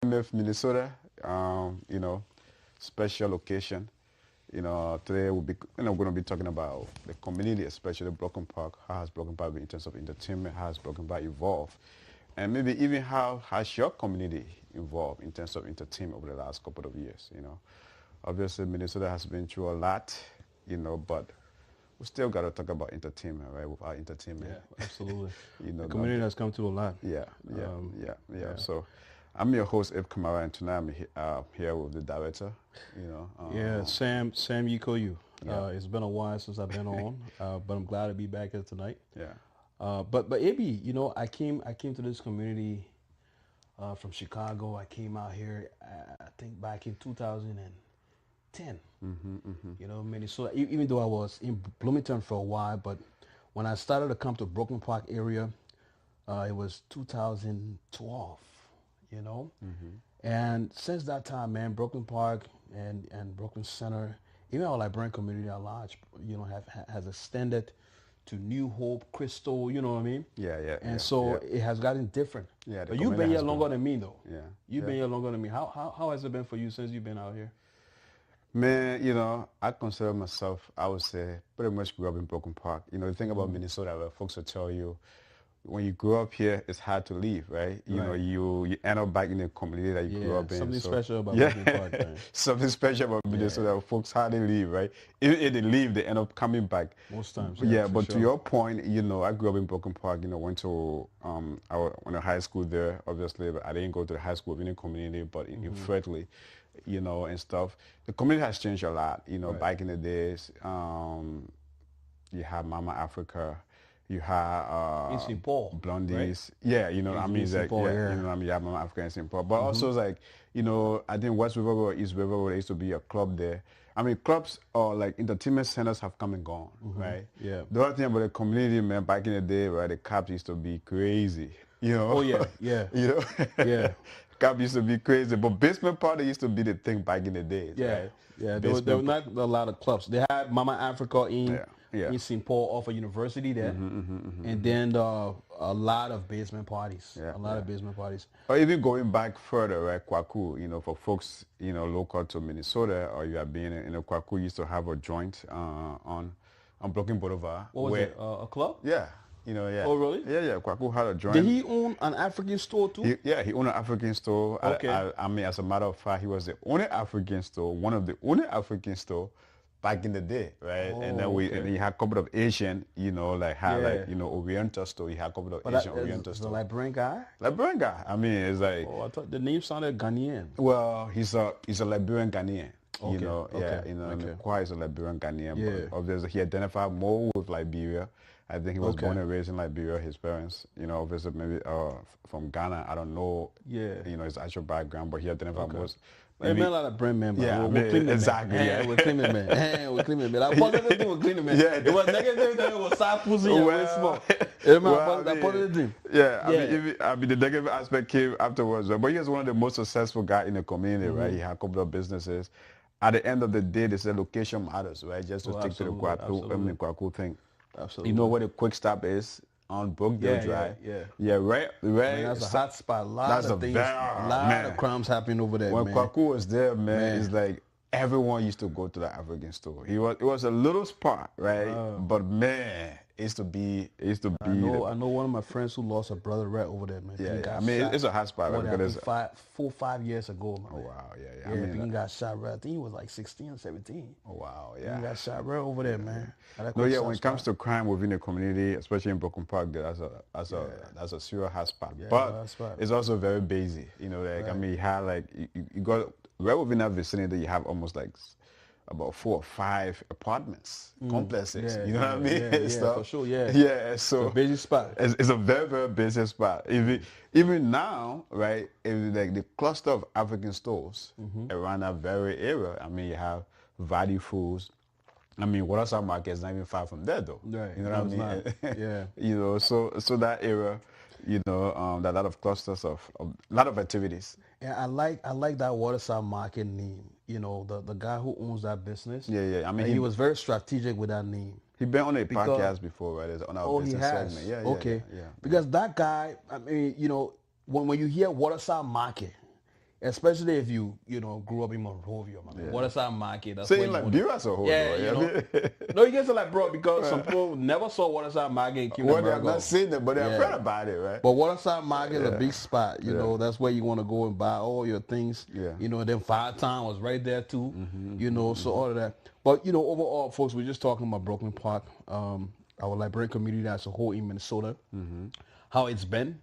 Plymouth, Minnesota. You know, special occasion. Today we'll be, going to be talking about the community, especially Broken Park. How has Broken Park been in terms of entertainment? How has Broken Park evolved? And maybe even how has your community evolved in terms of entertainment over the last couple of years? Obviously Minnesota has been through a lot, but we still got to talk about entertainment, right? With our entertainment, Yeah, absolutely. The not community has come through a lot. yeah, yeah, yeah. Yeah. So I'm your host, Ib Kamara, and tonight I'm here with the director. Yeah, Sam Yikoyu. Yeah, It's been a while since I've been on, but I'm glad to be back here tonight. yeah. But Ibi, I came to this community from Chicago. I came out here, I think back in 2010. Minnesota. Even though I was in Bloomington for a while, but when I started to come to Brooklyn Park area, it was 2012. You know, and since that time, man, Brooklyn Park and Brooklyn Center, even our Liberian community at large, has extended to New Hope, Crystal, you know what I mean? Yeah, yeah, And yeah, so yeah. it has gotten different. Yeah, the But you've community been here has longer grown. than me, though. Yeah, You've yeah. been here longer than me. How has it been for you since you've been out here? Man, I consider myself, I would say, pretty much grew up in Broken Park. The thing about Minnesota, where folks will tell you, when you grow up here, it's hard to leave, right? Right. You end up back in the community that you grew Yeah, up in. something So special about yeah, Brooklyn Park, man. something special about Minnesota. Folks hardly leave, right? Even if they leave, they end up coming back. Most times, yeah, Yeah, for but to sure. your point, I grew up in Broken Park. Went to went to high school there. Obviously, but I didn't go to the high school within the community, but in Fredley, and stuff. The community has changed a lot. Right. Back in the days, you had Mama Africa, you had In St. Paul, right? Blondies. Yeah, I mean, In it's St. like, Paul, yeah, yeah. I mean, you have Mama Africa in St. Paul. But also, it's like, I think West River Road, East River Road, there used to be a club there. I mean, clubs or like entertainment centers have come and gone, right? Yeah. The other thing about the community, man, back in the day, right, the cops used to be crazy, Oh, yeah, yeah, you know, yeah. Cop used to be crazy, but basement party used to be the thing back in the days, Yeah, right? yeah. There were Basement, not a lot of clubs. They had Mama Africa yeah, yeah. in St. Paul off of University there, and then a lot of basement parties. Yeah, A lot yeah. of basement parties. Or even going back further, right? Kwaku, for folks, local to Minnesota, or you have been, Kwaku used to have a joint on Brooklyn Boulevard. What was where, it? A club? Yeah, yeah. Oh, really? Yeah, yeah. Kwaku had a joint. Did he own an African store too? He owned an African store. Okay. I mean, as a matter of fact, he was the only African store, one of the only African store back in the day, right? And then okay. and then you had a couple of Asian, Yeah. Oriental store. You had a couple of But Asian that Oriental is a store. Liberian guy. Liberian guy. I mean, it's like, Oh, I thought the name sounded Ghanaian. well, he's a Liberian Ghanaian. Okay, okay, okay. Kwa is a Liberian Ghanaian, Yeah. but obviously he identified more with Liberia. I think he was Okay. born and raised in Liberia. His parents, obviously maybe from Ghana. I don't know, Yeah. his actual background, but he identified most. There been a lot of brand men, but Yeah, I we're mean, cleaning exactly, man. yeah. We're cleaning man. We're cleaning man. That positive thing was cleaning man. Yeah. It was negative thing. It was side pussy and Well, very small. Remember well, that positive thing? Yeah, Yeah. I mean, the negative aspect came afterwards, but he was one of the most successful guys in the community, right? He had a couple of businesses. At the end of the day, they said location matters, right? Just to stick to the Kwaku thing. Absolutely. You know where the quick stop is on Brookdale Yeah, Drive? yeah. Right. Man, that's a hot spot. A lot That's of a things. very- A lot man. of crimes happening over there, When man. Kwaku was there, man, Man. it's like everyone used to go to the African store. It was a little spot, right? But man, it used to be. I know one of my friends who lost a brother right over there, man. Yeah, He yeah. got I mean, shot, it's a hot spot, right? what, Because I think 5 years ago, man. oh wow, yeah, yeah. Yeah, I I mean, think he got shot right. I think he was like 16 or 17. oh wow, He yeah. got shot right over there, man. No, yeah. When it comes to crime within the community, especially in Broken Park, that's a serious hot spot. But hot spot. it's also very busy. I mean, you have like you got right within that vicinity, you have almost like about 4 or 5 apartments, complexes. Yeah, you know what I mean? yeah, yeah, Stuff. for sure, yeah. Yeah. So a busy spot. it's a very, very busy spot. Even now, right? It's like the cluster of African stores around that very area. I mean, you have Valley Foods. I mean, Waterside Market is not even far from there, though. Right. You know No, what I it's mean? not. Yeah. So that area, that lot of clusters of a lot of activities. And I like that Waterside Market name. The guy who owns that business. Yeah, yeah. I mean, he was very strategic with that name. he been on a Because- podcast before, right? It's on our Oh, he business has. segment. Yeah, Okay. yeah. Because that guy, I mean, when you hear Waterside Market, especially if you grew up in Monrovia, man. Yeah. Waterside Market. That's Saying where you like want beer as a whole, Yeah, though, you know. yeah. No, you get to like, bro, because some people never saw Waterside Market in Well, they have America. not seen it, but they have Yeah. heard about it, right? But Waterside Market is a Yeah. big spot. You Yeah. know, that's where you want to go and buy all your things. Yeah. You know, and then Five Time was right there too. You know, so all of that. But you know, overall, folks, we're just talking about Brooklyn Park, our Liberian community as a whole in Minnesota, how it's been.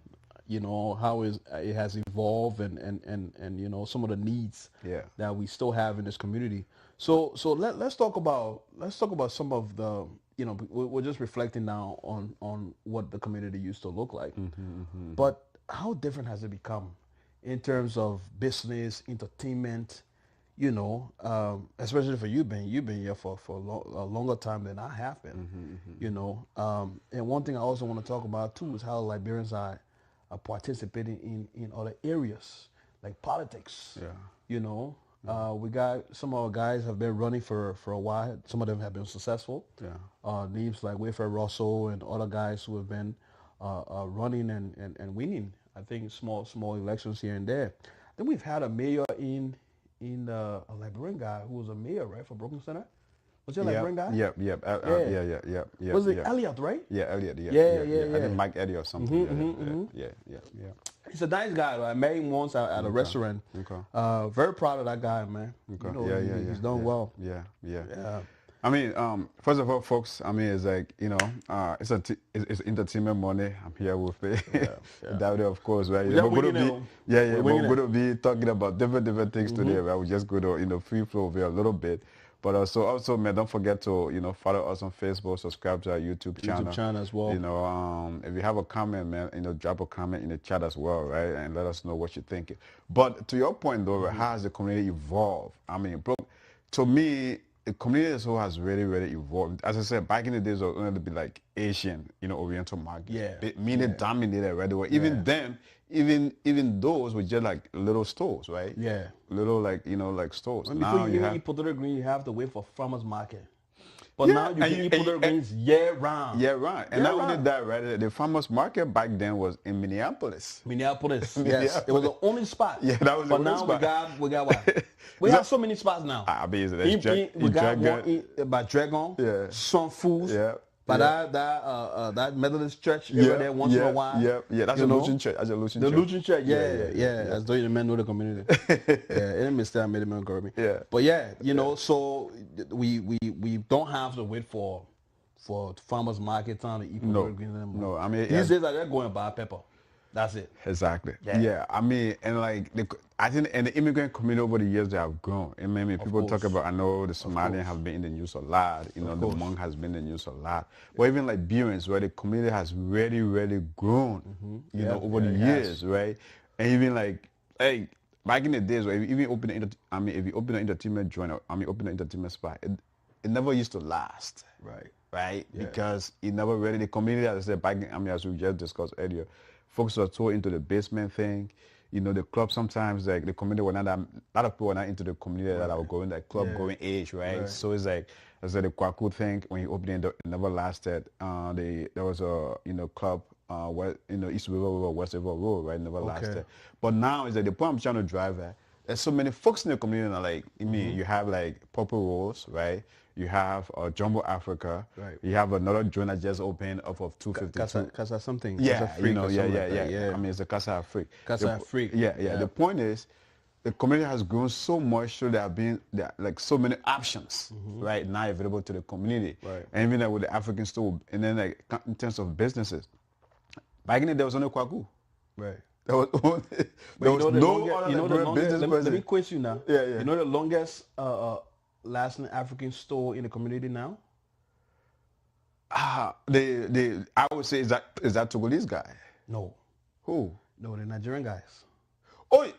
You know how it has evolved and you know some of the needs Yeah. that we still have in this community. So let's talk about some of the we're just reflecting now on what the community used to look like. But how different has it become in terms of business, entertainment? You know, especially for you've been here for a longer time than I have been. You know, and one thing I also want to talk about too is how Liberians are participating in other areas like politics. Yeah. You know, we got some of our guys have been running for a while. Some of them have been successful. Yeah. Names like Wayfair Russell and other guys who have been running and winning. I think small elections here and there. Then we've had a mayor in a Liberian guy who was a mayor, right, for Brooklyn Center. Was he a Liberian guy? Yep. Yeah. Was it Elliot, right? Yeah, Elliot. Yeah. I think Mike Eddie or something. Yeah. He's a nice guy. I met him once at a restaurant. Okay. Very proud of that guy, man. Okay. You know, he's done well. Yeah. Yeah. I mean, first of all, folks, I mean, it's like, you know, it's entertainment money. I'm here with it. That of course, right? We're going to be talking about different things today, right? We just go to, you know, free flow over a little bit. But also, man, don't forget to, you know, follow us on Facebook, subscribe to our YouTube channel as well. You know, if you have a comment, man, you know, drop a comment in the chat as well, right? And let us know what you're thinking. But to your point, though, how has the community evolved? I mean, bro, to me, the community as well has really evolved. As I said, back in the days, it was going to be like Asian, you know, Oriental market. Yeah. Meaning dominated, right? They were, even then, even those were just like little stores, right? Yeah. Little like, you know, like stores. And now before you have eat potato green, you have to wait for farmers market. But Yeah, now you and can you- eat and potato you- greens year round. Yeah, right. And not only Year-round. that, right? The farmers market back then was in Minneapolis. Minneapolis, yes. It was the only spot. Yeah, that was the but only now spot. we got what? We have so many spots now. I mean, that's We got one by Dragon, Yeah. Sun Foods, Yeah. by Yeah. that Methodist church over there once in a while. Yeah. That's you a know? Lutheran church. That's a Lutheran The church. Lutheran church, yeah. As though the men know the community. It missed that made man me. Yeah. But yeah, you know, so we don't have to wait for farmers market time to eat No, potato greens anymore. no, I mean, these days they're going to buy pepper. That's it. Exactly. Yeah. Yeah. I mean, and like, I think, and the immigrant community over the years, they have grown. I mean, people talk course. about, I know the Somalian have been in the news a lot. You know, the Hmong has been in the news a lot. But even like Liberians, where the community has really grown, you know, over the years, right? And even like, hey, back in the days, where if you open if you open an entertainment joint, open an entertainment spot, it never used to last. Right? Yeah. Because it never really, the community, as I said, back in, as we just discussed earlier, folks were so into the basement thing. You know, the club sometimes, like, the community were not that, a lot of people were not into the community that I was going, that club going age, right? So it's like, as I said, the Kwaku thing, when you opened it, it never lasted. There was a, you know, club, where, you know, East River Road, West River Road, right? Never lasted. But now, is like, the point I'm trying to drive at, there's so many folks in the community that, like, I mean, you have, like, Purple Rose, right? You have Jumbo Africa. Right. You have another joint that just opened off of 252. Casa something. Yeah, Casa you know, or something like that. yeah. I mean, it's a Casa Afrique. Casa Afrique. Yeah. The point is, the community has grown so much, so there are like so many options right now available to the community. Right. And even like with the African store, and then like in terms of businesses, back in the day, there was only Kwaku. Right. There was only, there was no other business let person. me quiz you now. Yeah. You know the longest lasting African store in the community now? I would say is that Togolese guy. No. Who? No, the Nigerian guys. Oh,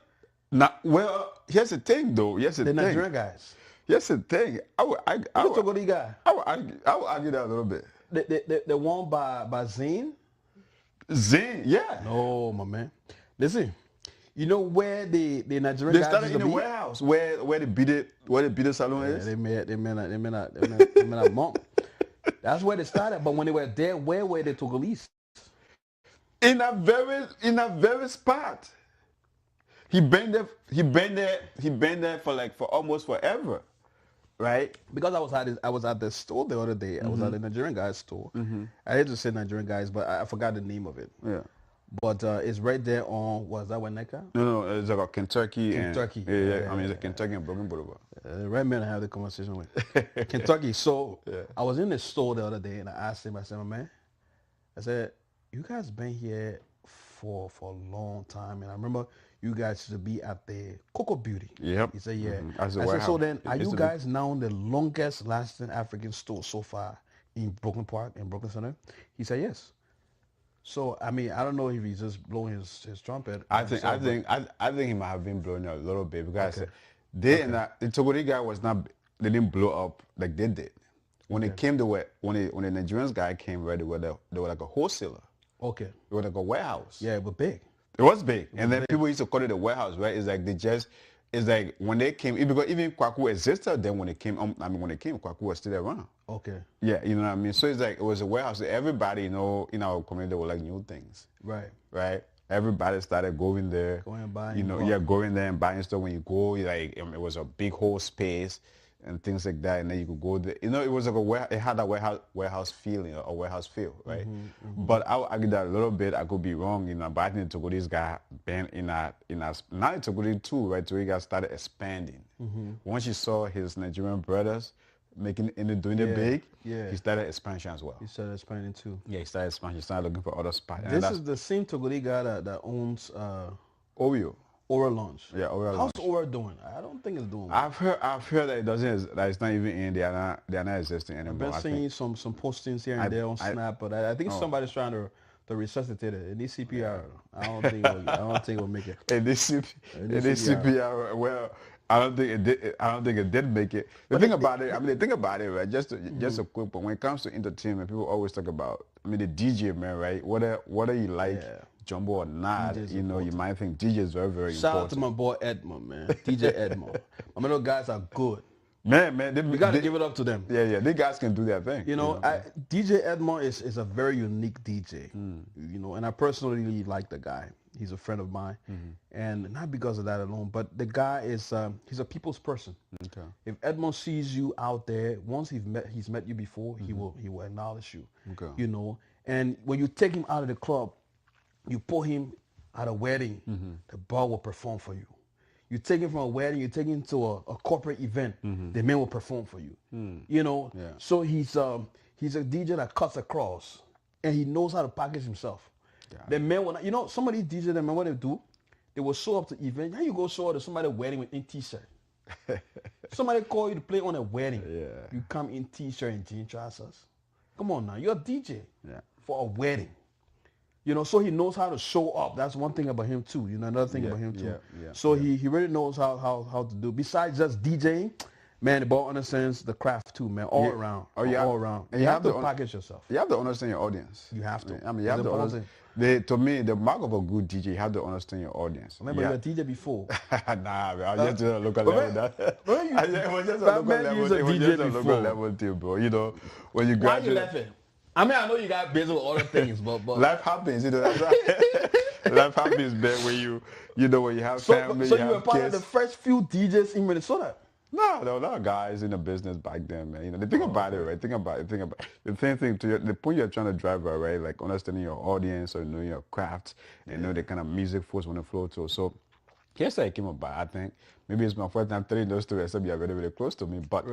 now, well, here's the thing, though. Here's the The thing. Nigerian guys. Here's the thing. I would Togolese guy. argue that a little bit. The one by Zane? Zane, yeah. No, my man. Listen, you know where the Nigerian They guys started used in to the be? warehouse where the beat salon Yeah, is. they made a monk. That's where they started. But when they were there, where were the Togolese? In a very spot. he been there. He been there. He been there for almost forever, right? Because I was at the store the other day. I was at the Nigerian guy's store. I hate to say Nigerian guys, but I forgot the name of it. Yeah. But it's right there on, was that Waneka? No, it's like Kentucky. Kentucky. Yeah. I mean, it's Kentucky and Brooklyn Boulevard. Right man, I have the conversation with Kentucky. So I was in the store the other day and I asked him, I said, my man, I said, you guys been here for a long time. And I remember you guys used to be at the Cocoa Beauty. Yep. He said, yeah. I said, so then are you guys now the longest lasting African store so far in Brooklyn Park, in Brooklyn Center? He said, yes. So I mean, I don't know if he's just blowing his trumpet. I think he might have been blowing a little bit because the Togolese guy was not. They didn't blow up like they did. When it came to when the Nigerian guy came, right, they were like a wholesaler. Okay. They were like a warehouse. Yeah, but big. It was big, and then people used to call it a warehouse, right? It's like it's like when they came, because even Kwaku existed then when it came. When it came, Kwaku was still around. Okay. Yeah, you know what I mean. So it's like it was a warehouse. Everybody, in our community, would like new things. Right. Right. Everybody started going there. Going and buying. Going there and buying stuff. When you go, it was a big whole space and things like that, and then you could go there. It was like it had a warehouse feeling, a warehouse feel, right? But I'll argue that a little bit. I could be wrong, but I think Togolese guy been in not in Togolese too, right? Togolese guy started expanding. Once you saw his Nigerian brothers doing it big, he started expansion as well. He started expanding too. Yeah, he started expansion. He started looking for other spots. This is the same Togolese guy that owns Oreo. Aura Launch. Yeah, Aura How's Launch. Aura doing? I don't think it's doing well. I've heard that it doesn't. That it's not even in. They are not existing anymore. I've been seeing some postings here and there on Snap, but I think somebody's trying to resuscitate it. It needs CPR. I don't think it'll make it. It needs CPR. Well, I don't think it did. I don't think it did make it. The thing about it, right? Just a quick. But when it comes to entertainment, people always talk about. the DJ, man, right? Whether you like Jumbo or not, you might think DJ is very, very important. Shout out to my boy Edmond, man. DJ Edmond. My little guys are good. Man, we got to give it up to them. Yeah, these guys can do their thing. DJ Edmond is a very unique DJ, and I personally like the guy. He's a friend of mine, and not because of that alone, but the guy is he's a people's person. Okay. If Edmond sees you out there, once he's met you before, he will acknowledge you. Okay. And when you take him out of the club, you put him at a wedding, the bar will perform for you. You take him from a wedding, you take him to a corporate event, the man will perform for you. So he's a DJ that cuts across, and he knows how to package himself. The man will some of these DJs, the man, what they do, they will show up to event. How you go show up to somebody's wedding with in t-shirt? Somebody call you to play on a wedding. Yeah. You come in t-shirt and jean trousers. Come on now, you're a DJ for a wedding. So he knows how to show up. That's one thing about him too. Another thing about him too. So he really knows how to do. Besides just DJing, man, the ball understands the craft too, man. All around. All around. And you have to package yourself. You have to understand your audience. You have to. You have to understand. To me, the mark of a good DJ, you have to understand your audience. Remember, you were a DJ before. Nah, man, I was just a local level. It was just a local level too, bro. When you graduate. Why are you laughing? I mean, I know you got busy with other things, but life happens. That's right. Life happens, man. When you have family. So you were part of the first few DJs in Minnesota. No, there were a lot of guys in the business back then, man. The thing about it, right? Think about the same thing to the point you're trying to drive at, right? Like understanding your audience or knowing your craft and know the kind of music folks want to flow to. So here's how it came about. I think maybe it's my first time telling those stories, except you're very, very close to me. But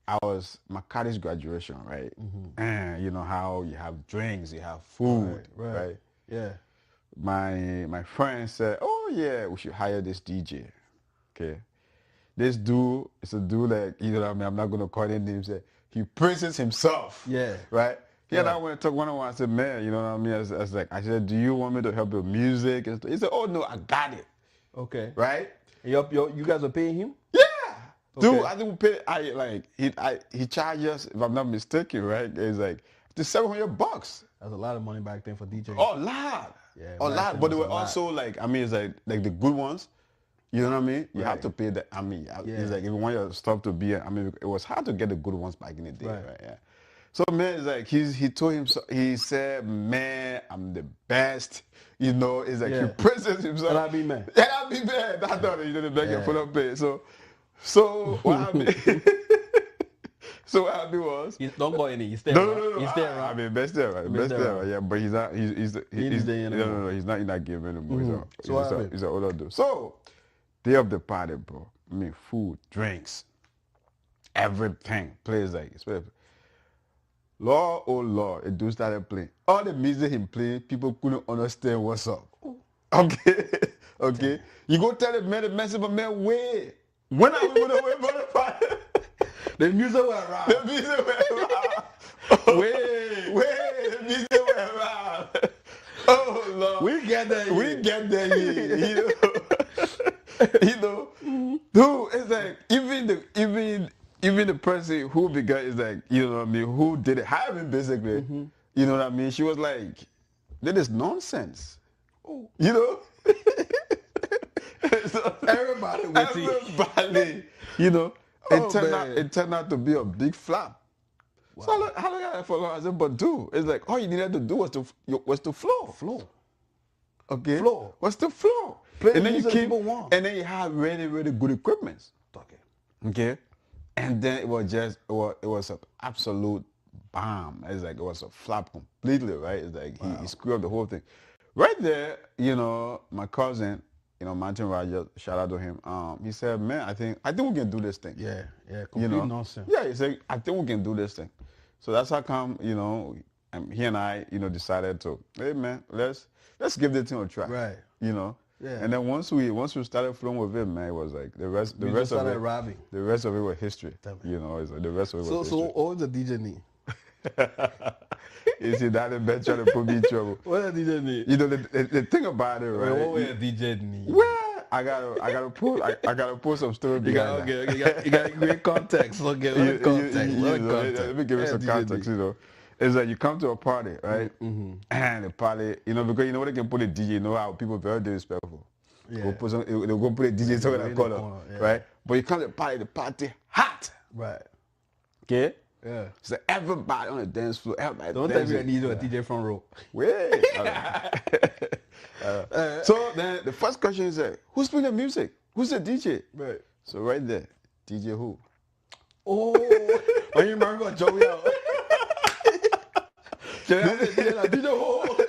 I was my college graduation, right? And how you have drinks, you have food, right? Yeah. My friend said, "Oh yeah, we should hire this DJ." Okay, this dude is a dude like I'm not gonna call him names. He praises himself. Yeah. Right. Yeah. And I went to talk one-on-one. I said, "Man, you know what I mean?" I said, "Do you want me to help with music?" And he said, "Oh no, I got it." Okay. Right. You guys are paying him? Yeah. Okay. Dude, I think we pay. He charges, if I'm not mistaken, right? It's like $700. That's a lot of money back then for DJing. Oh, a lot. Yeah. A lot. But they were also it's like the good ones. You know what I mean? You have to pay that. It's like if you want your stuff to be, it was hard to get the good ones back in the day, right? Yeah. So man, it's like he told him, he said, man, I'm the best. You know, it's like he praises himself. And I be mad. And I be mad. I thought he didn't beg for the pay. So what happened? So what happened was, Don't go any. He's there. no. He's there, right? I mean, best there, right? Best there, right? Yeah, but he's not. He's no. He's not in that game anymore. He's an older dude. So day of the party, bro. I mean, food, drinks, everything. Plays like, especially. Lord, oh Lord, a dude started playing. All the music he played, people couldn't understand what's up. Okay, okay. You go tell the man the message, but man, wait. When are we gonna wait for the party? The music went around. The music went around. Wait, the music went around. Oh Lord, we get there. You know, dude. It's like even the person who began is like, you know what I mean, who did it, having basically, you know what I mean. She was like, that is nonsense. Oh. You know. So, everybody, you know, it turned out to be a big flop. Wow. So I look at it for long. I said, but dude, it's like all you needed to do was to flow. Okay. Flow. Was to flow. Play and then you keep, and then you have really, really good equipment. Okay. And then it was an absolute bomb. It's like it was a flop completely, right? It's like he screwed up the whole thing. Right there, you know, my cousin, you know, Martin Rogers, shout out to him. He said, man, I think we can do this thing. Yeah, complete nonsense. Yeah, he said, I think we can do this thing. So that's how come, you know, he and I, you know, decided to, hey man, let's give this thing a try. Right. You know. Yeah. And then once we started flowing with it, man, it was like the rest of it was history. You know, it's like the rest of it was history. So what was the DJ need? You see, that been trying to put me in trouble. What the DJ need? You know, the thing about it, right? What would the DJ need? Well, I gotta pull some story behind that. You got great context. Okay, let me give you some context. You know, it's like you come to a party, right? And the party, you know, because you know what they can put a DJ. You know how people are very disrespectful. Yeah. They'll go put a DJ somewhere in the corner, right? But you come to the party hot, right? Okay. Yeah. So everybody on the dance floor, everybody. Don't tell me I need a DJ front row. Wait. So then the first question is, who's playing the music? Who's the DJ? Right. So right there, DJ who? Oh, you remember Joey out? DJ who?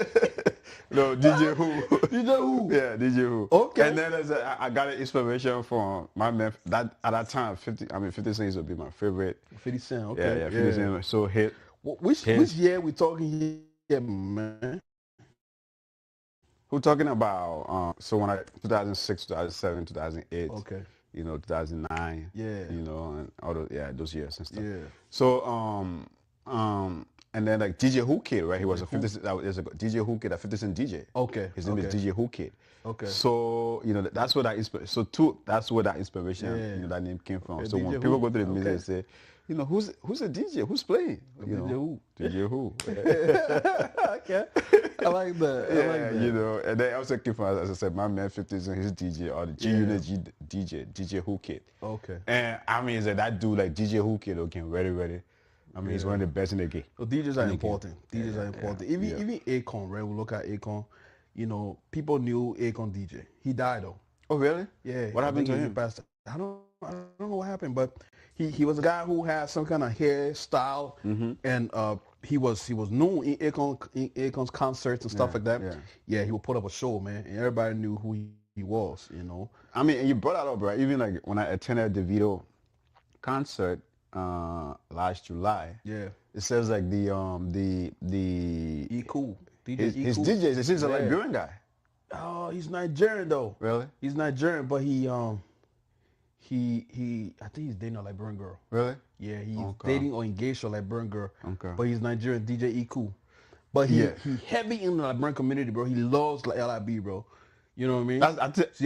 No, DJ who? DJ who? Yeah, DJ who. Okay. And then I got an inspiration from my man. That at that time, 50 Cent used to be my favorite. 50 Cent. Okay. Yeah, 50 Cent. So hit. Which year we talking here, man? Who talking about? So when 2006, 2007, 2008. Okay. You know, 2009. Yeah. You know, and all those years and stuff. Yeah. So and then like DJ Who Kid, right? He was a 50 Cent. There's a DJ Who Kid, a 50 Cent DJ. Okay. His name is DJ Who Kid. Okay. So you know that's where that that's where that inspiration, you know, that name came from. So when people go to the music and say, you know, who's a DJ? Who's playing? You know, DJ Who. Okay. I like that. Yeah, you know, and then also came from, as I said, my man 50 Cent, his DJ, or the G-Unit DJ Who Kid. Okay. And I mean, that dude like DJ Who Kid, okay, ready. I mean, he's one of the best in the game. So DJs are important. DJs are important. Even Akon, right? We look at Akon. You know, people knew Akon DJ. He died though. Oh really? Yeah. What happened to him? I don't know what happened, but he was a guy who had some kind of hairstyle, and he was known in Akon's concerts and stuff like that. Yeah, he would put up a show, man, and everybody knew who he was. You know. I mean, and you brought that up, right? Even like when I attended the Davido concert last July. Yeah. It says like the E Cool. His DJs, it seems a Liberian guy. Oh, he's Nigerian though. Really? He's Nigerian, but he I think he's dating a Liberian girl. Really? Yeah, he's dating or engaged to a Liberian girl. Okay. But he's Nigerian, DJ E Cool. But he heavy in the Liberian community, bro. He loves like LIB, bro. You know what I mean?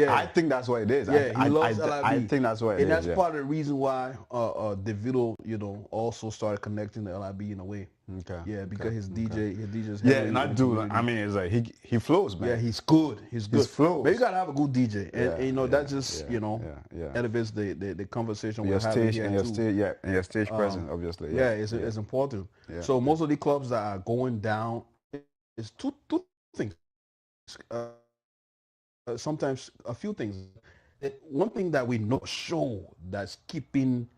I think that's what it is. Yeah, he loves LIB. I think that's what it is. And that's part of the reason why Davido, you know, also started connecting to LIB in a way. Okay. Yeah, because his DJ's Yeah, heavily and I in the do. community. I mean, it's like he flows, man. Yeah, he's good. He's good. flows. But you gotta have a good DJ, and, Yeah, you know yeah, that just yeah. elevates the conversation Your we're having stage here and your too. stage, yeah, and your stage presence, obviously. Yeah, it's important. Yeah. So most of the clubs that are going down is two things. Sometimes a few things. One thing that we know for sure that's keeping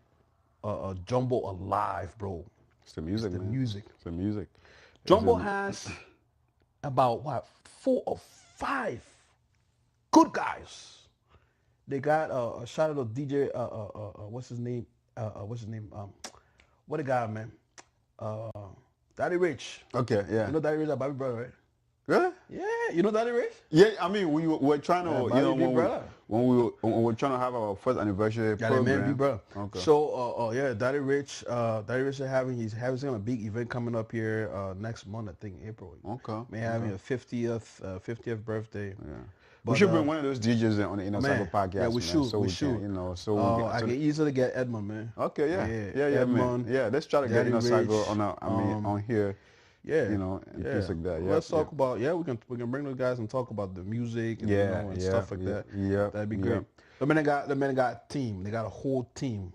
Jumbo alive, bro. It's the music, The man. music. It's the music. Jumbo has about what 4 or 5 good guys. They got a shout out to DJ. What's his name? What the guy, man? Daddy Rich. Okay, yeah. You know Daddy Rich, our Bobby brother, right? Really? Yeah, you know Daddy Rich? Yeah, I mean, we were trying to, Bobby Big Brother. when we were trying to have our first anniversary Yeah, program. man, big brother. Okay. So, Daddy Rich he's having a big event coming up here next month, I think April. Okay. May having a 50th birthday. Yeah. But, we should bring one of those DJs on the Inner Cycle podcast. yeah, we man, should, So we we should. Can, you know, so we I can easily get Edmund, man. Okay, yeah, Edmund, man. Yeah, let's try to get Daddy Inner Cycle Rich, on here. Yeah, You know, and things like that. Yeah. Let's talk about we can bring those guys and talk about the music and, and stuff like that. Yeah, That'd be great. The man got a team. They got a whole team.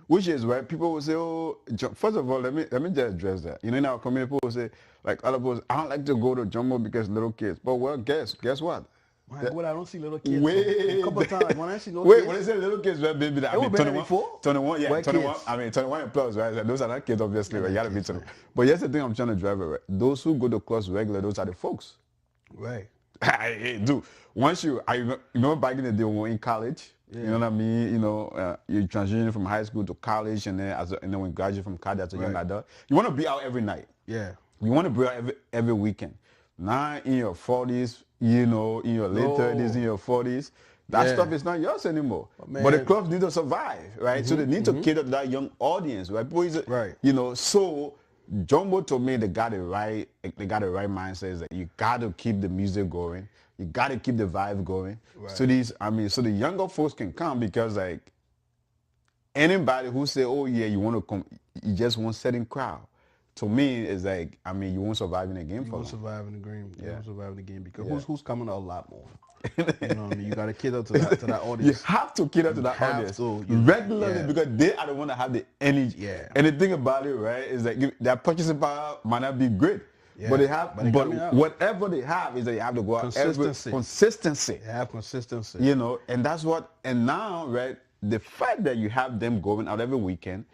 Which is right. People will say, "Oh, first of all, let me just address that." You know, in our community, people will say, like other people, I don't like to go to Jumbo because little kids. But well, guess what? I don't see little kids. Wait, a couple of times when I see little wait, kids. when they say little kids, right, baby, I They mean were better before. 21, yeah, We're 21. kids. I mean, 21 and plus, right? Those are not kids, obviously. Right? You gotta be 21. But here's the thing I'm trying to drive at. Right? Those who go to clubs regular, those are the folks. Right. Hey, dude, I remember back in the day when we were in college. You know what I mean? You know, you transitioning from high school to college, and then when you graduate from college as a young adult, you want to be out every night. Yeah. You want to be out every weekend. Now in your 40s, you know, in your late 30s, in your 40s, that stuff is not yours anymore. But the clubs need to survive, right? So they need to cater to that young audience, right? Right. You know, so Jumbo told me they got the right mindset. Is that you got to keep the music going. You got to keep the vibe going. Right. So so the younger folks can come, because like anybody who say, oh yeah, you want to come, you just want certain crowd. To me, it's like, you won't survive in the game. You won't survive in the game. You won't survive in the game because who's coming a lot more. You know what I mean? You got to cater to that audience. You have to cater to that audience regularly, because they are the one that have the energy. Yeah. And the thing about it, right, is that their purchasing power might not be great. Yeah. But whatever they have is that you have to go out consistency. They have consistency. You know, and that's what, and now, right, the fact that you have them going out every weekend,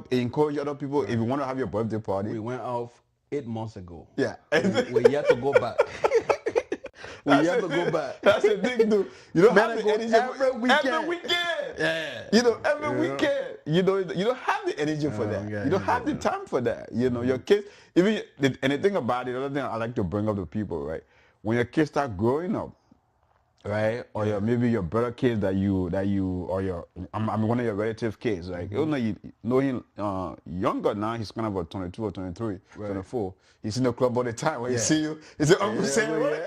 encourage other people. If you want to have your birthday party. We went off 8 months ago. Yeah. We're yet to go back. We're yet to go back. That's the thing, dude. You don't have the energy every weekend. Every weekend. Yeah. You know, every weekend. You know, you don't have the energy for that. You don't have the time for that. You know, your kids, and the thing about it, the other thing I like to bring up to people, right? When your kids start growing up, right, or maybe your brother kids or one of your relative kids, like you know him younger now, he's kind of about 22 or 23, 24. He's in the club all the time. When he see you, he's like, I'm saying,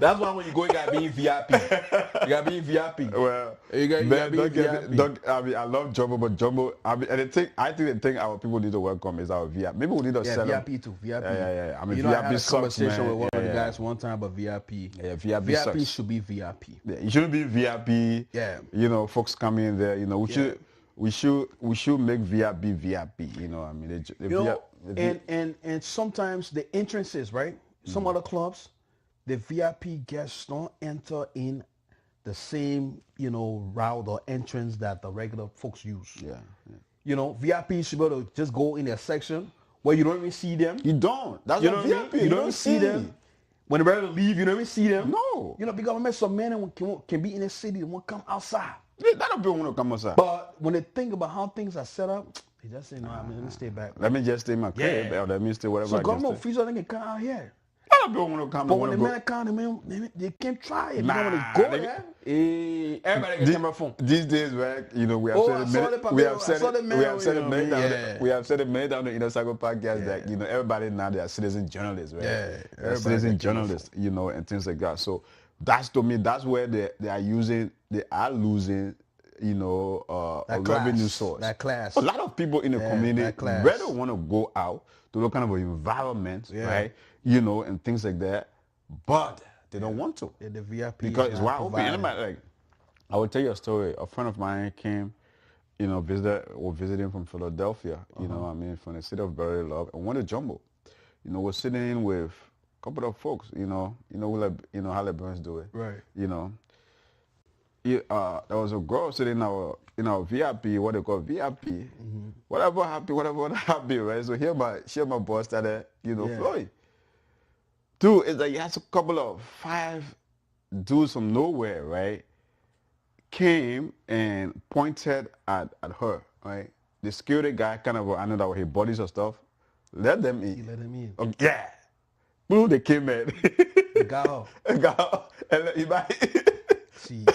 That's why when you go, you gotta be in VIP. You gotta be in VIP. Well, you gotta be in VIP. I love Jumbo, but Jumbo, and I think the thing our people need to welcome is our VIP. Maybe we need to set up. VIP too. VIP. Yeah. I mean, VIP I had a conversation with one of the guys one time about VIP. Yeah, VIP VIP should be VIP. Yeah, it shouldn't be VIP. Yeah. You know, folks come in there. You know, we should make VIP VIP. You know, I mean, and sometimes the entrances, right? Some other clubs, the VIP guests don't enter in the same, route or entrance that the regular folks use. Yeah. You know, VIP should be able to just go in their section where you don't even see them. You don't. That's what VIP. You don't even see them. When they're ready to leave, you don't even see them. No. Because I met some men who can be in the city and won't come outside. That don't people want to come outside. But when they think about how things are set up, they just say, no, let me stay back. Let me just stay in my crib. Or let me stay whatever. So government officials they can come out here. People want to come. But when the men come, they can't try it. Nah, they go there. Everybody can camera phone. These days, right? You know, we have said it many times on the Inner Cycle podcast that everybody now they are citizen journalists, right? Yeah, citizen journalists, and things like that. So that's to me, that's where they are losing you know, a That class, revenue source. that class. A lot of people in the Yeah, community that class. rather want to go out to those kind of environments, Yeah. right? You know, and things like that, but they don't want to Yeah, the VIP because is it's not wide open. providing. Anybody, like, I will tell you a story. A friend of mine came, you know, visiting from Philadelphia, you know, I mean, from the city of Berry Love, and went to Jumbo. You know, we're sitting with a couple of folks, you know, like, you know how Liberians do it, Right. you know. There was a girl sitting in our VIP, what they call VIP, whatever happy, right? So here my boss started, you know, Yeah. Floyd. Dude, it's like he has a couple of 5 dudes from nowhere, right? Came and pointed at her, right? The security guy kind of, I know that he bodies or stuff, let them in. He let him in. Oh, yeah. Boom, they came in. Go. Go. And he See.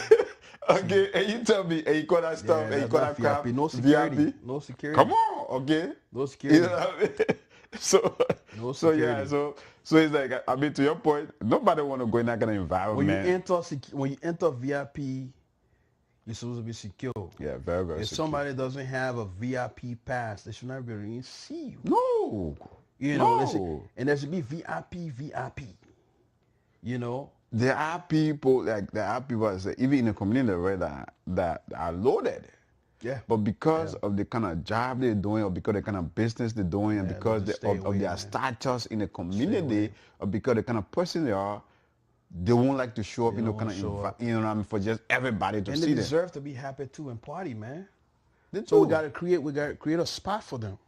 okay, and you tell me, and you call that stuff, and you call that crap, VIP. No security. VIP? No security. Come on, okay? No security. You know what I mean? So, No so yeah, security. so it's like, I mean, to your point, nobody want to go in that kind of environment. When you enter VIP, you're supposed to be secure. Yeah, very, very If secure. somebody doesn't have a VIP pass, they should not be able to even see you. No. You know, no. and there should be VIP. You know, There are people that say, even in the community, right, that are loaded. yeah. But because of the kind of job they're doing, or because of the kind of business they're doing, and Yeah, because just of stay away, their man. status in the away. community, or because of the kind of person they are, they won't like to show up, They you know, don't kind of, wanna show up. you know what I mean, for just everybody to And see they them. deserve to be happy too and party, man. They So we do. got to create a spot for them.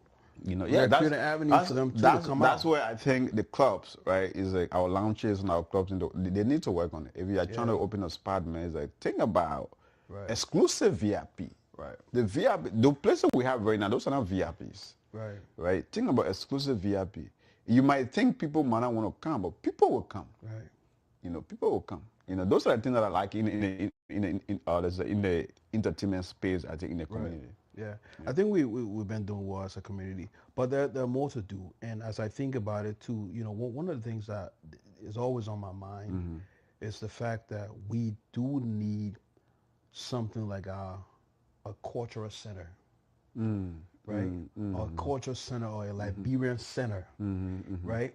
You know, We yeah, gotta that's create an avenue that's, for them too that's, to come that's out. where I think the clubs, right, is like our lounges and our clubs, they need to work on it. If you are trying to open a spot, man, it's like, think about Right. exclusive VIP. Right. The VIP, the places we have right now, those are not VIPs. Right. Right? Think about exclusive VIP. You might think people might not want to come, but people will come. Right. You know, people will come. You know, those are the things that I like in the entertainment space, I think, in the community. Yeah. I think we've been doing well as a community, but there are more to do. And as I think about it too, you know, one of the things that is always on my mind is the fact that we do need something like a cultural center, right? A cultural center or a Liberian center, right?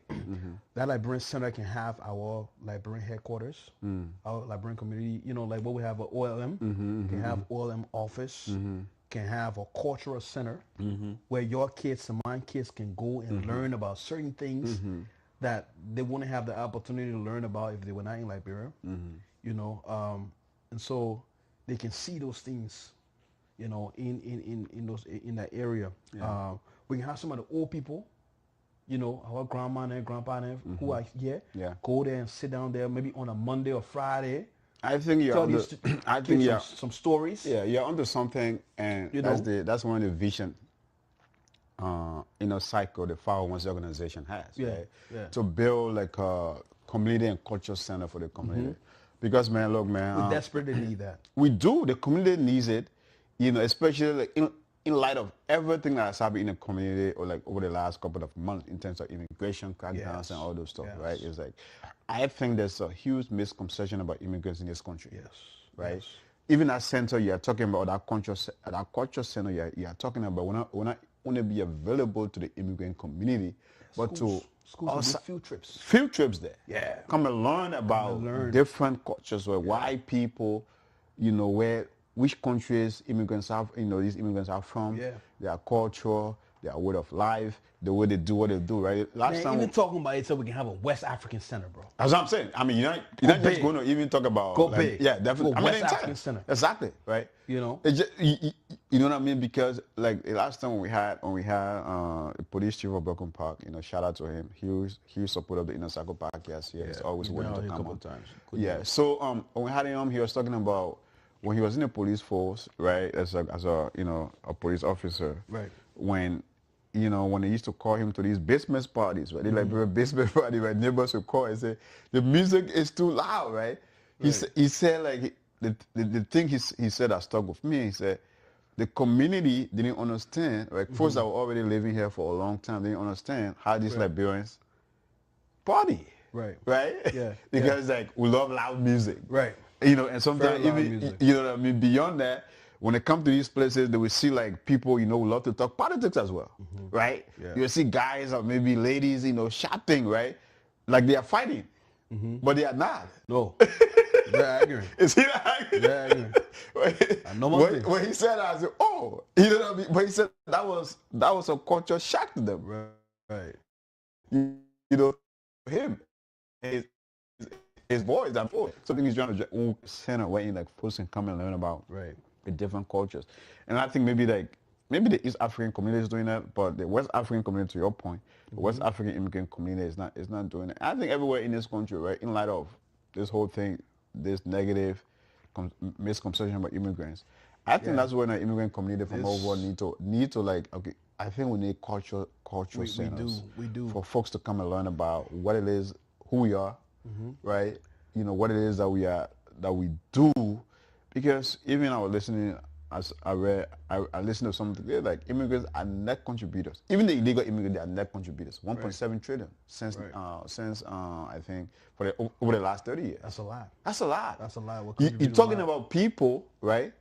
That Liberian center can have our Liberian headquarters, our Liberian community, you know, like what we have at OLM, can have OLM office, can have a cultural center where your kids and my kids can go and learn about certain things that they wouldn't have the opportunity to learn about if they were not in Liberia, you know, and so they can see those things, you know, in that area. We can have some of the old people, you know, our grandma and grandpa and who are here, go there and sit down there maybe on a Monday or Friday. I think you're Tell onto, these, I give think you're, some stories. yeah, you're onto something, and You that's know? that's one of the vision, you know, cycle the 501c organization has, right? Yeah. To build like a community and culture center for the community. Because, man, look, man, We desperately need that. we do. The community needs it, you know, especially like in light of everything that has happened in the community, or like over the last couple of months in terms of immigration crackdowns Yes. and all those stuff, Yes. right? It's like, I think there's a huge misconception about immigrants in this country. Yes. Right? Yes. Even that center you are talking about, that culture center you are talking about, will not only be available to the immigrant community, but Schools to will us, do field trips. field trips there. Yeah. Come and learn about different cultures, why people, you know, which countries immigrants are, you know, these immigrants are from, their culture, their way of life, the way they do what they do, right? Last Man, time, even talking about it so we can have a West African center, bro. that's what I'm saying. I mean, you're not just big. going to even talk about Go like, big. yeah, definitely. Go I mean, West the entire- African Center. Exactly, right? You know? It just, you know what I mean? Because like the last time when we had the police chief of Broken Park, you know, shout out to him. He supported the Inner Circle podcast. Yeah, he's always We've been willing out to here a come couple on. times. Good Yeah. dude. So when we had him, he was talking about when he was in the police force, right? As a you know, a police officer. Right. When you know, when they used to call him to these basement parties, right? They like basement party, right? Neighbors would call and say, the music is too loud, right? He said like the thing he said that stuck with me. He said the community didn't understand, like folks that were already living here for a long time didn't understand how these Liberians party, Right. right? Yeah. Because like we love loud music, Right. you know, and sometimes Very loud even music. you know what I mean. Beyond that, when they come to these places, they will see like people, you know, who love to talk politics as well, right? Yeah. You will see guys or maybe ladies, you know, shouting, right? Like they are fighting, but they are not. No. They're arguing. Is he not arguing? They're arguing. When he said that, I said, oh, you know what I mean? But he said that was a culture shock to them. Right. You know, him, his voice, that voice. Something he's trying to center where in like folks can come and learn about the different cultures. And I think maybe the East African community is doing that, but the West African community, to your point, the West African immigrant community is not doing it. I think everywhere in this country, right, in light of this whole thing, this negative misconception about immigrants, I think that's when the immigrant community from overall need to like, okay, I think we need cultural centers. We do. For folks to come and learn about what it is, who we are, right? You know, what it is that we do, because even I was listening, as I listened to something today, like immigrants are net contributors. Even the illegal immigrants, they are net contributors. 1.7 trillion since I think over the last 30 years. That's a lot. That's a lot. That's a lot. You're talking about people, right,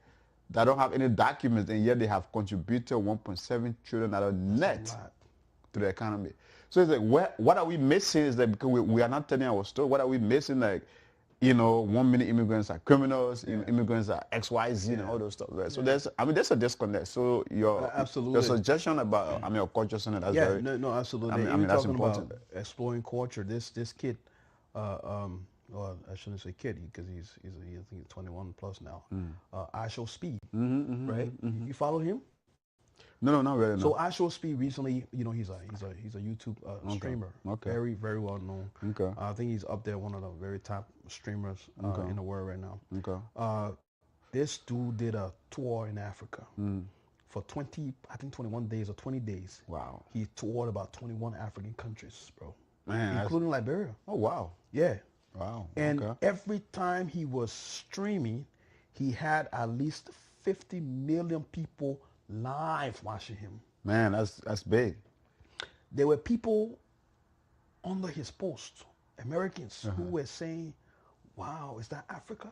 that don't have any documents, and yet they have contributed 1.7 trillion net to the economy. So it's like, what are we missing? Is that because we are not telling our story? What are we missing? Like, you know, 1 million immigrants are criminals, immigrants are XYZ and all those stuff. Right? So there's a disconnect. So your suggestion about your culture center, that's very absolutely. I mean that's important. About exploring culture. This kid, well, I shouldn't say kid because I think he's 21 plus now. Ashel Speed, right? You follow him? No, not really. No. So Ashel Speed recently, you know, he's a YouTube streamer. Okay. Very, very well known. Okay. I think he's up there, one of the very top streamers in the world right now. Okay. This dude did a tour in Africa for 21 days or 20 days. Wow. He toured about 21 African countries, bro. Man, including Liberia. Oh, wow. Yeah. Wow. And every time he was streaming, he had at least 50 million people live watching him. Man, that's big. There were people under his post, Americans, who were saying, wow, is that Africa?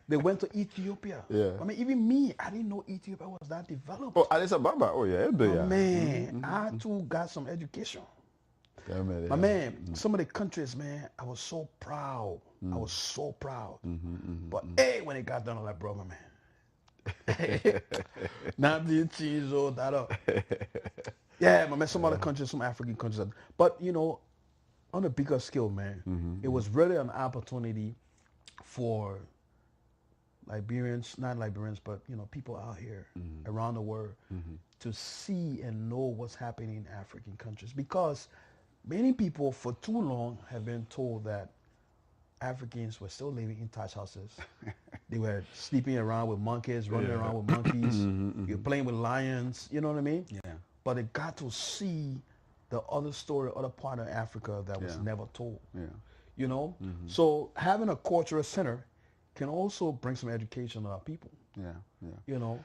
They went to Ethiopia. Yeah. I mean, even me, I didn't know Ethiopia was that developed. Oh, Addis Ababa. Oh, yeah. Man, I too got some education. Yeah, man, My man, some of the countries, man, I was so proud. I was so proud. But hey, when it got done, I'm like, bro, my man. Not the cheese or that up. Yeah, my man, some other countries, some African countries. But, you know, on a bigger scale, man, it was really an opportunity for Liberians, not Liberians, but, you know, people out here around the world to see and know what's happening in African countries. Because many people for too long have been told that Africans were still living in thatch houses. They were sleeping around with monkeys, running around with monkeys. You're playing with lions. You know what I mean? Yeah. But they got to see the other story, other part of Africa that was never told. Yeah. You know? So having a cultural center can also bring some education to our people. Yeah. Yeah. You know?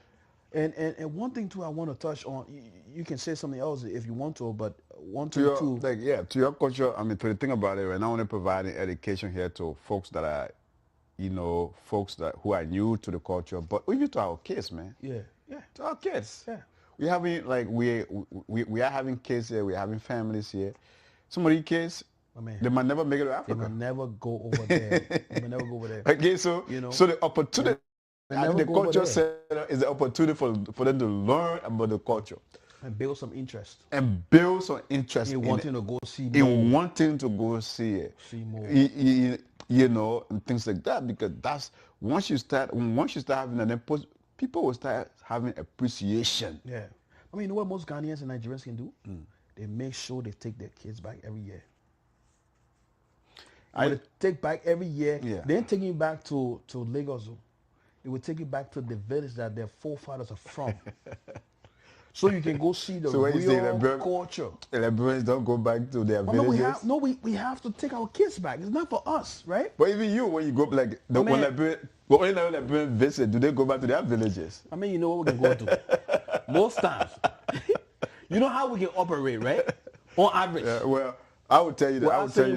And one thing too I want to touch on, you can say something else if you want to, but one thing too. To your culture, I mean, to the thing about it, we're not only providing education here to folks that are, you know, who are new to the culture, but even to our kids, man. Yeah. To our kids. Yeah. We having we are having kids here, we're having families here. Some of these kids, they might never make it to Africa. They might never go over there. Okay, so you know, so the opportunity. And the culture center is the opportunity for them to learn about the culture. And build some interest. In wanting to go see more. In wanting to go see it. See more. You know, and things like that. Because that's, once you start having an people will start having appreciation. Yeah. I mean, you know what most Ghanaians and Nigerians can do? They make sure they take their kids back every year. They take back every year. Yeah. They ain't taking you back to Lagos. It will take you back to the village that their forefathers are from. So you can go see the real culture. Liberians don't go back to their villages. We have to take our kids back. It's not for us, right? But even you, when you go, like, when Liberians visit, do they go back to their villages? I mean, you know what we can go to. Most times. You know how we can operate, right? On average. Yeah, well, I would tell you that. I would tell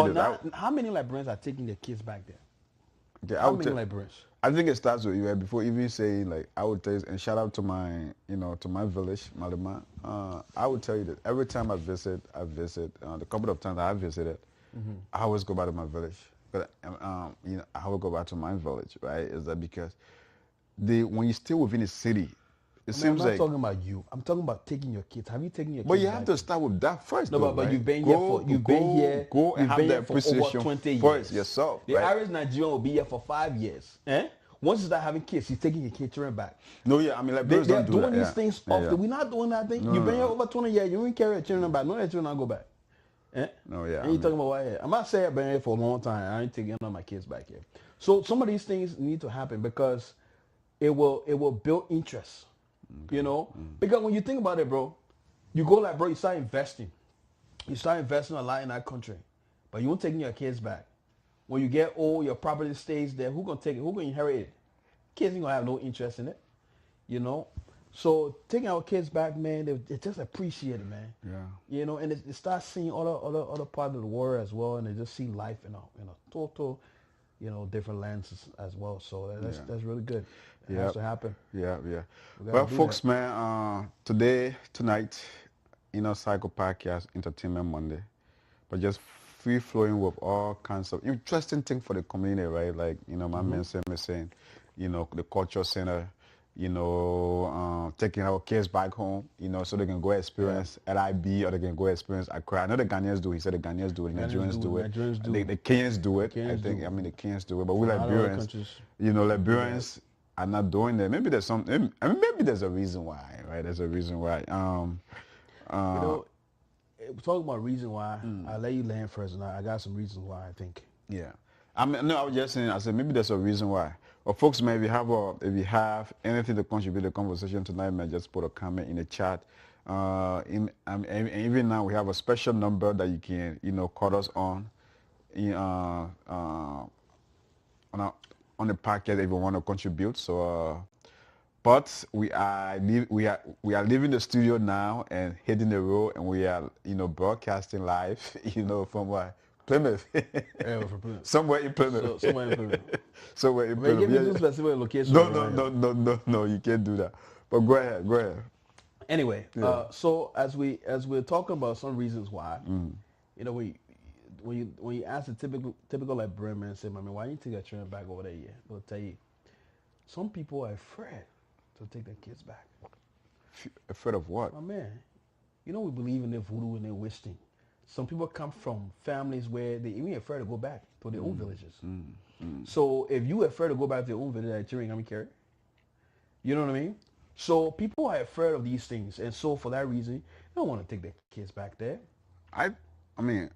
you that. How many Liberians are taking their kids back there? Okay, How many librarians? I think it starts with you. Right? Before even saying like, I would tell you, and shout out to my, to my village, Malima. I would tell you that every time I visit, the couple of times I have visited, I always go back to my village. But I will go back to my village, right? Is that because when you stay within a city, it I mean, I'm seems not like. talking about you. I'm talking about taking your kids. Have you taken your kids? But you back have to start with that first. No, though, but right? you've been here for go and have that for over appreciation 20 first years. yourself. The right? average Nigerian will be here for 5 years. Eh? Once you start having kids, you're taking your children back. No, yeah, I mean, like, They're don't do doing that. these Yeah. things Yeah, often. yeah. We're not doing that thing. No, You've been no, here over 20 years. You don't carry your children back. No, your children not go back. Eh? No, yeah. And you talking about why? I'm not saying I've been here for a long time. I ain't taking none of my kids back here. So some of these things need to happen because it will build interest. Okay. You know? Because when you think about it, bro, you go like, bro, you start investing. You start investing a lot in that country. But you won't taking your kids back. When you get old, your property stays there. Who gonna take it? Who gonna inherit it? Kids ain't gonna have no interest in it. You know? So taking our kids back, man, they just appreciate it, man. Yeah. You know, and they start seeing other part of the world as well, and they just see life in a total, different lenses as well. So that's really good. It has to happen. Yeah. Well, folks, man, tonight, Psycho Podcast Entertainment Monday, but just free flowing with all kinds of interesting thing for the community, right? Like, my man Sam is saying, the culture center, taking our kids back home, so they can go experience LIB or they can go experience Accra. I know the Ghanaians do. He said the Ghanaians do it, the Nigerians do it. The Kenyans do it. The Kenyans do it. But we Liberians, Liberians are not doing that. Maybe there's maybe there's a reason why, right? There's a reason why. Talking about reason why, I'll let you land first, and I got some reasons why I think. Yeah. I was just saying, I said maybe there's a reason why. Or folks, man, if you have anything to contribute to the conversation tonight, man, just put a comment in the chat. And even now we have a special number that you can, call us on the podcast if you want to contribute. So, but we are leaving the studio now and hitting the road, and we are, broadcasting live, from what? Plymouth. Yeah, somewhere in Plymouth. Somewhere in Plymouth. Somewhere in Plymouth. Give me two specific locations. No, you can't do that. But go ahead. Anyway, so as we're talking about some reasons why, when you ask a typical Liberian man, say, "Man, why you take your children back over there?" Yeah, they'll tell you, some people are afraid to take their kids back. Afraid of what? My man, we believe in their voodoo and their witching. Some people come from families where they even afraid to go back to their own villages. So if you afraid to go back to your own village, you ain't gonna carry. You know what I mean? So people are afraid of these things, and so for that reason, they don't want to take their kids back there. I mean,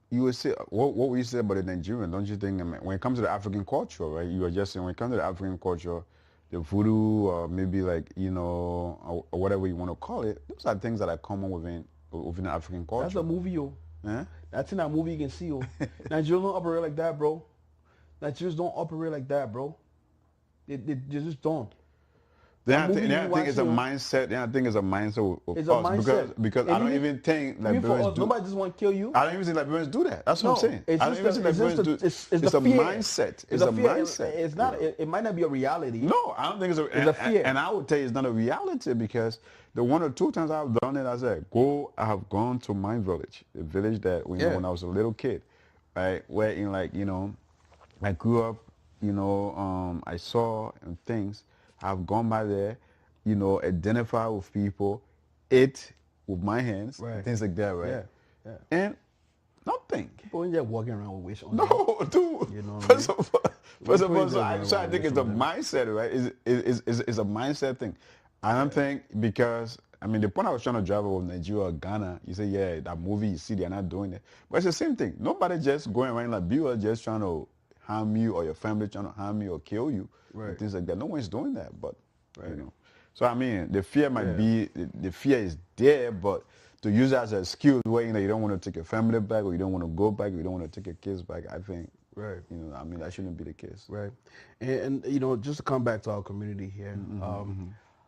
you would say what we say about the Nigerian, don't you think? I mean, when it comes to the African culture, right? You are just saying when it comes to the African culture, the voodoo, or maybe like or whatever you want to call it, those are things that are common within the African culture. That's a movie, yo. Yeah? That's in that movie you can see, yo. Nigerians don't operate like that, bro. Nigerians don't operate like that, bro. They just don't. Then I think it's a mindset. Then I think it's a mindset of it's us. A mindset. Because I don't even think Liberians do. Nobody just want to kill you. I don't even think Liberians do that. That's what I'm saying. I don't even think Liberians do. It's a mindset. It's a mindset. It's not. It might not be a reality. No, I don't think it's a fear. And I would tell you it's not a reality because the 1 or 2 times I've done it, I said, I have gone to my village, the village that when I was a little kid, right? Where I grew up, I saw and things. I've gone by there, identify with people, ate with my hands, things like that, right? Yeah. And nothing. People ain't just walking around with wish on No, dude. First of all, so I think it's a mindset, right? It's a mindset thing. I don't think because, the point I was trying to drive over Nigeria or Ghana, you say, yeah, that movie, you see, they're not doing it. But it's the same thing. Nobody just going around like you are just trying to harm you or your family trying to harm you or kill you. Right. Things like that. No one's doing that, but So the fear might be the fear is there, but to use it as an excuse where you don't want to take your family back or you don't want to go back, or you don't want to take your kids back, I think that shouldn't be the case. Right. And just to come back to our community here,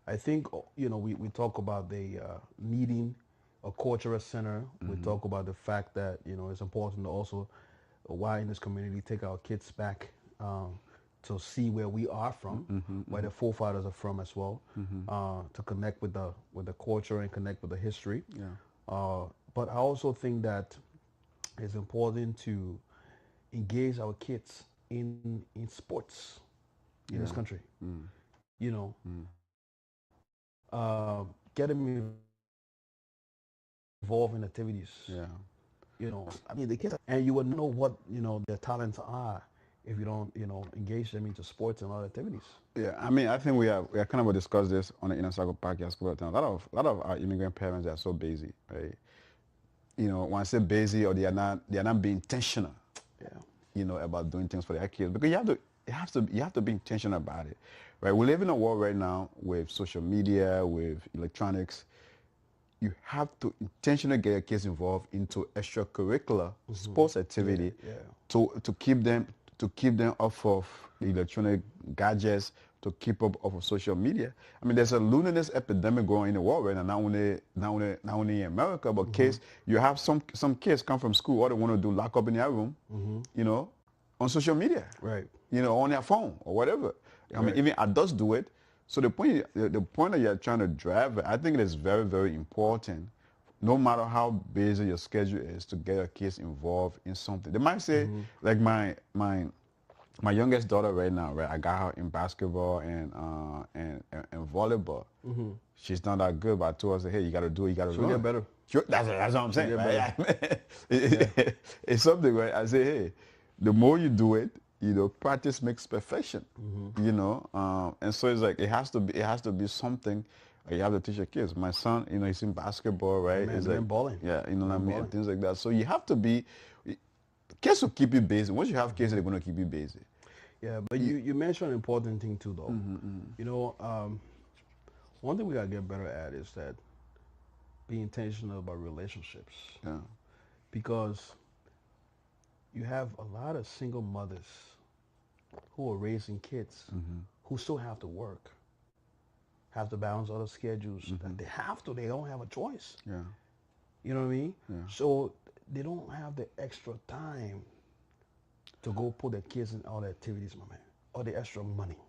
I think we talk about the needing a cultural center. We talk about the fact that it's important to also why in this community take our kids back. to see where we are from, where the forefathers are from as well, to connect with the culture and connect with the history. Yeah. But I also think that it's important to engage our kids in sports in this country. You know, get them involved in activities. Yeah. You know, I mean, the kids, and you would know what their talents are if you don't engage them into sports and other activities. Yeah, I mean, I think we have kind of discussed this on the Inner Circle podcast a couple of times. A lot of our immigrant parents are so busy, right? When I say busy, or they are not being intentional, about doing things for their kids, because you have to be intentional about it, right? We live in a world right now with social media, with electronics. You have to intentionally get your kids involved into extracurricular sports activity to keep them off of the electronic gadgets, to keep up off of social media. I mean, there's a loneliness epidemic going in the world right now, not only in America, but kids. You have some kids come from school, all they want to do, lock up in their room, on social media, right? On their phone or whatever. I mean, even adults do it. So the point that you're trying to drive, I think it is very, very important, no matter how busy your schedule is, to get your kids involved in something. They might say, like my youngest daughter right now, right? I got her in basketball and volleyball. She's not that good, but I told her, hey, you got to do it, you got to learn. She'll get better. That's what I'm saying, right? It's something, right? I say, hey, the more you do it, practice makes perfection. And so it's like it has to be something you have to teach your kids. My son, he's in basketball, right? He's like balling. Yeah, what I mean, and things like that. So you have to be. Kids will keep you busy. Once you have kids, they're going to keep you busy. Yeah, but you mentioned an important thing too, though. One thing we gotta get better at is that be intentional about relationships. Yeah. Because you have a lot of single mothers who are raising kids who still have to work, have to balance other schedules. That they have to. They don't have a choice. Yeah. You know what I mean? Yeah. So they don't have the extra time to go put their kids in all the activities, my man, or the extra money.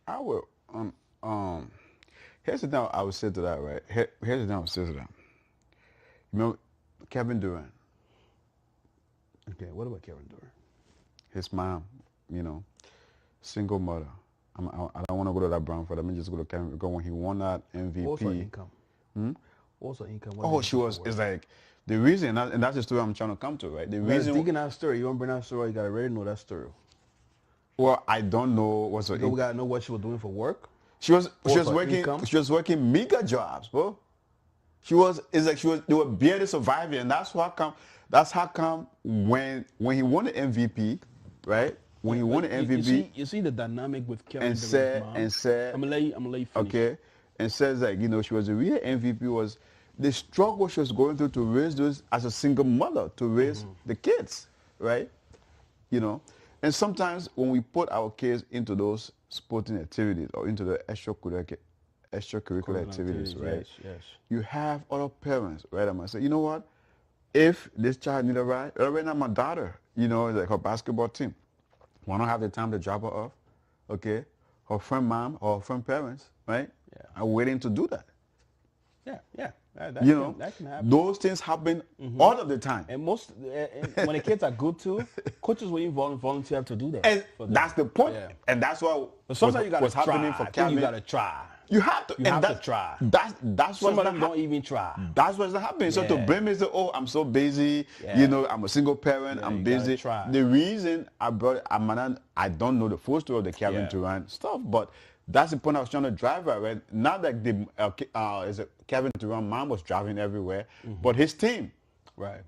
I will. Here's the thing I would say to that, right? Here's the thing I would say to that. Kevin Durant. Okay, what about Kevin Durant? His mom, single mother. I don't want to go to that Brown for. Let me just go to Kevin, because when he won that MVP. What's her income? What's her income? She was. It's like the reason, and that's the story I'm trying to come to, right? The reason. Digging that story. You want to bring that story? You gotta really know that story. Well, I don't know what's her. We gotta know what she was doing for work. She was working mega jobs, bro. They were barely surviving, and that's how come when he won the MVP, right? When he won the MVP, you see the dynamic with Kevin and said, I'm gonna let you finish. Okay, and says like she was the real MVP was the struggle she was going through to raise those as a single mother, to raise the kids, right? And sometimes when we put our kids into those sporting activities or into the extracurricular activities, right? Yes. You have other parents, right? I might say, you know what? If this child need a ride, right now my daughter, like her basketball team, why not have the time to drop her off? Okay, her friend mom or her friend parents, right? Yeah. Are waiting to do that. Yeah. That can happen. Those things happen all of the time. And when the kids are good too, coaches will even volunteer to do that. And that's the point. Yeah. And that's what sometimes you gotta what's happening try. for Kevin. You gotta try. You have to. You have to try. That's Some what's of them don't even try. That's what's happening. So to blame me, say, oh, I'm so busy. Yeah. I'm a single parent. Yeah, I'm busy. try. The reason I I don't know the full story of the Kevin Durant stuff, but that's the point I was trying to drive at, right? Not like Kevin Durant mom was driving everywhere, but his team. Right.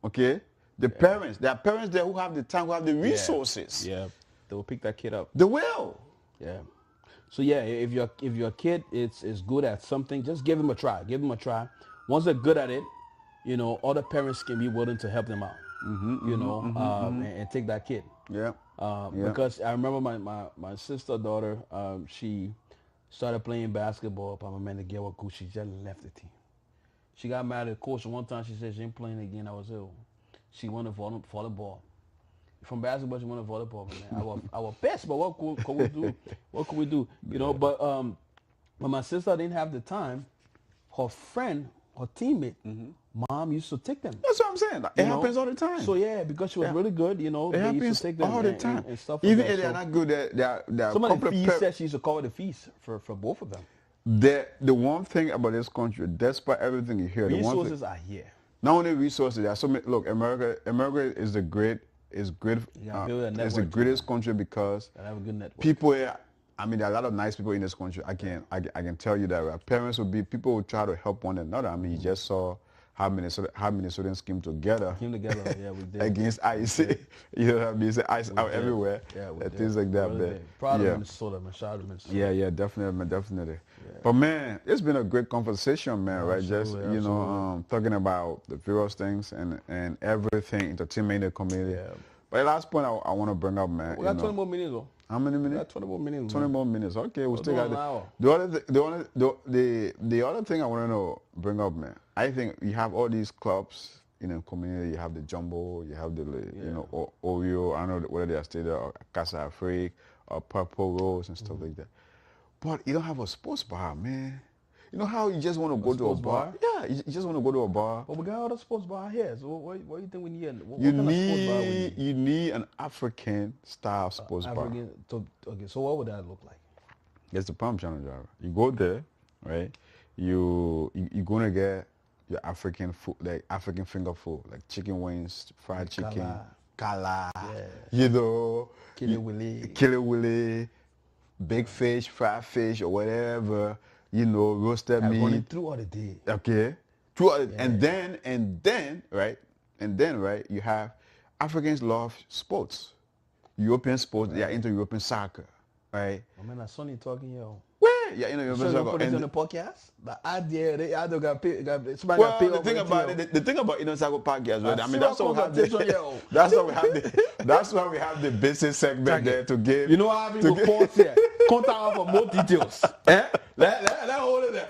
Okay? The parents. There are parents there who have the time, who have the resources. Yeah. They will pick that kid up. They will. Yeah. So if your kid is good at something, just give them a try. Give them a try. Once they're good at it, other parents can be willing to help them out. And take that kid. Yeah. Because I remember my sister daughter, she started playing basketball. But my man, the girl was good. She just left the team. She got mad at the coach. One time she said she ain't playing again. I was ill. She wanted volleyball. from basketball she went to volleyball, man. I was pissed, but what could we do? What could we do? You know, but when my sister didn't have the time, her friend, her teammate, mom used to take them. That's what I'm saying. Like, it happens all the time. So yeah, because she was really good, you know, it they used happens to take them all the time. and stuff like Even that. if they're not good, they're some of the fees prep. said she used to cover the fees for both of them. The one thing about this country, despite everything you hear, Resources are here. Not only resources, there are so many. Look, America is the great. It's great. It's the greatest country because have a good network. people here. I mean, there are a lot of nice people in this country. I can tell you that. Right? Parents will be people will try to help one another. I mean, you just saw how Minnesotans came together. Yeah, we did. Against ICE. Yeah. You know what I mean? It's ICE out everywhere. Yeah, we did. Things like that. Really But proud of Minnesota, man. Shout out to Minnesota. yeah, definitely. Yeah. But man, it's been a great conversation, man. Right? Just talking about the various things and everything, entertainment in the community. Yeah. But the last point I want to bring up, man. We got 20 more minutes, though. How many minutes? We got 20 more minutes. 20 more minutes. Okay, we still got an hour. The other thing I want to bring up, man. I think you have all these clubs in the community. You have the Jumbo, you have the Oreo. I don't know whether they are still there, or Casa Afrique, or Purple Rose and stuff like that. But you don't have a sports bar, man. You know how you just want to go to a bar? Yeah, you just want to go to a bar. But we got all the sports bar here. So what do you think we need? You need an African style sports bar. Okay, so what would that look like? It's the Palm Channel driver. You go there, right? You're gonna get your African food, like African finger food, like chicken wings, fried chicken, kala, you know, Killer Willy, big fish, fried fish, or whatever. You know, roasted meat. Running through all the day. Okay. And then, right, you have Africans love sports. European sports, they are into European soccer, right? I mean, that's Sonny talking, yo. Where? Yeah, you know, European soccer. Put it on the podcast? The idea, they got got paid. The thing about Soccer podcast, right? I mean, that's why we have we have the basic segment there to give. You know how I have pause here. Contact for more details. Let hold it there.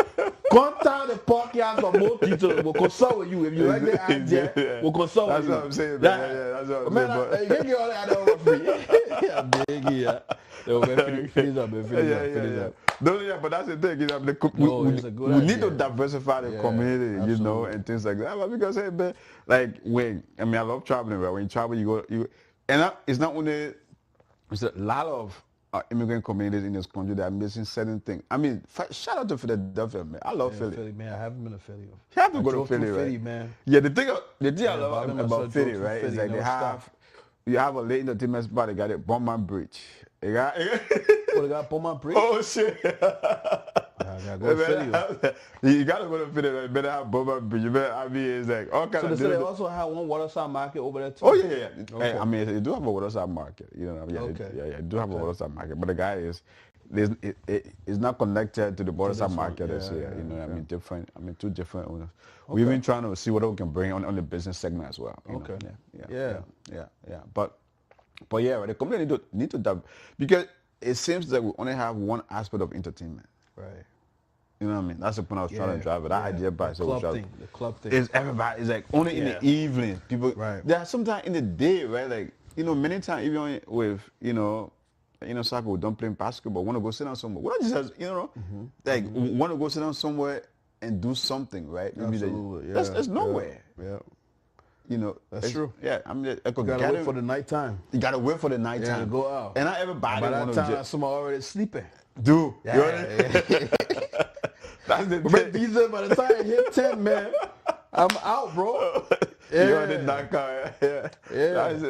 Contact the podcast for more details. We'll consult with you. If you like the idea, we'll consult with you. That's what I'm saying, man. Yeah, that's what I'm saying. Man, you get all that over free. Yeah, big, yeah. Finish up. No, yeah, but that's the thing. You know, we need to diversify the community, absolutely. You know, and things like that. But because, hey, man, like, I love traveling, right? When you travel, it's not only, it's a lot of immigrant communities in this country that are missing certain things. I mean, shout out to Philadelphia, man. I love Philly. Man, I haven't been to Philly. You have to go to Philly, right? Philly, man. Yeah, the thing I love about Philly, right, is like you have a late entertainment spot. They got it, Bowman Bridge. They got Bowman Bridge? Oh, shit. I go to Philly. You got to go to Philly. You better have Bowman Bridge. It's like all kind of. So they also have one waterside market over there, too? Oh, yeah. Okay. I mean, they do have a waterside market. You know, they do have a waterside market. But the guy is, it's not connected to the waterside market. You know, I mean, different. I mean, two different owners. Okay. We've been trying to see what we can bring on the business segment as well. Okay. Yeah. But yeah, right, the community need to because it seems that we only have one aspect of entertainment. Right. You know what I mean? That's the point I was trying to drive. But that idea by the club thing. Is everybody is like only in the evening. People there are sometimes in the day, right? Like, you know, many times even with, soccer, we don't play basketball, want to go sit down somewhere. What I just want to go sit down somewhere and do something, right? Maybe absolutely. That's nowhere. Yeah. You know, that's true. Yeah, I mean, you gotta wait for the nighttime. You gotta wait for the nighttime. Yeah, go out. And not everybody. By that time, someone already sleeping. Dude, that's the thing. Visa, by the time I hit 10, man, I'm out, bro. You're on the Dakar. Yeah.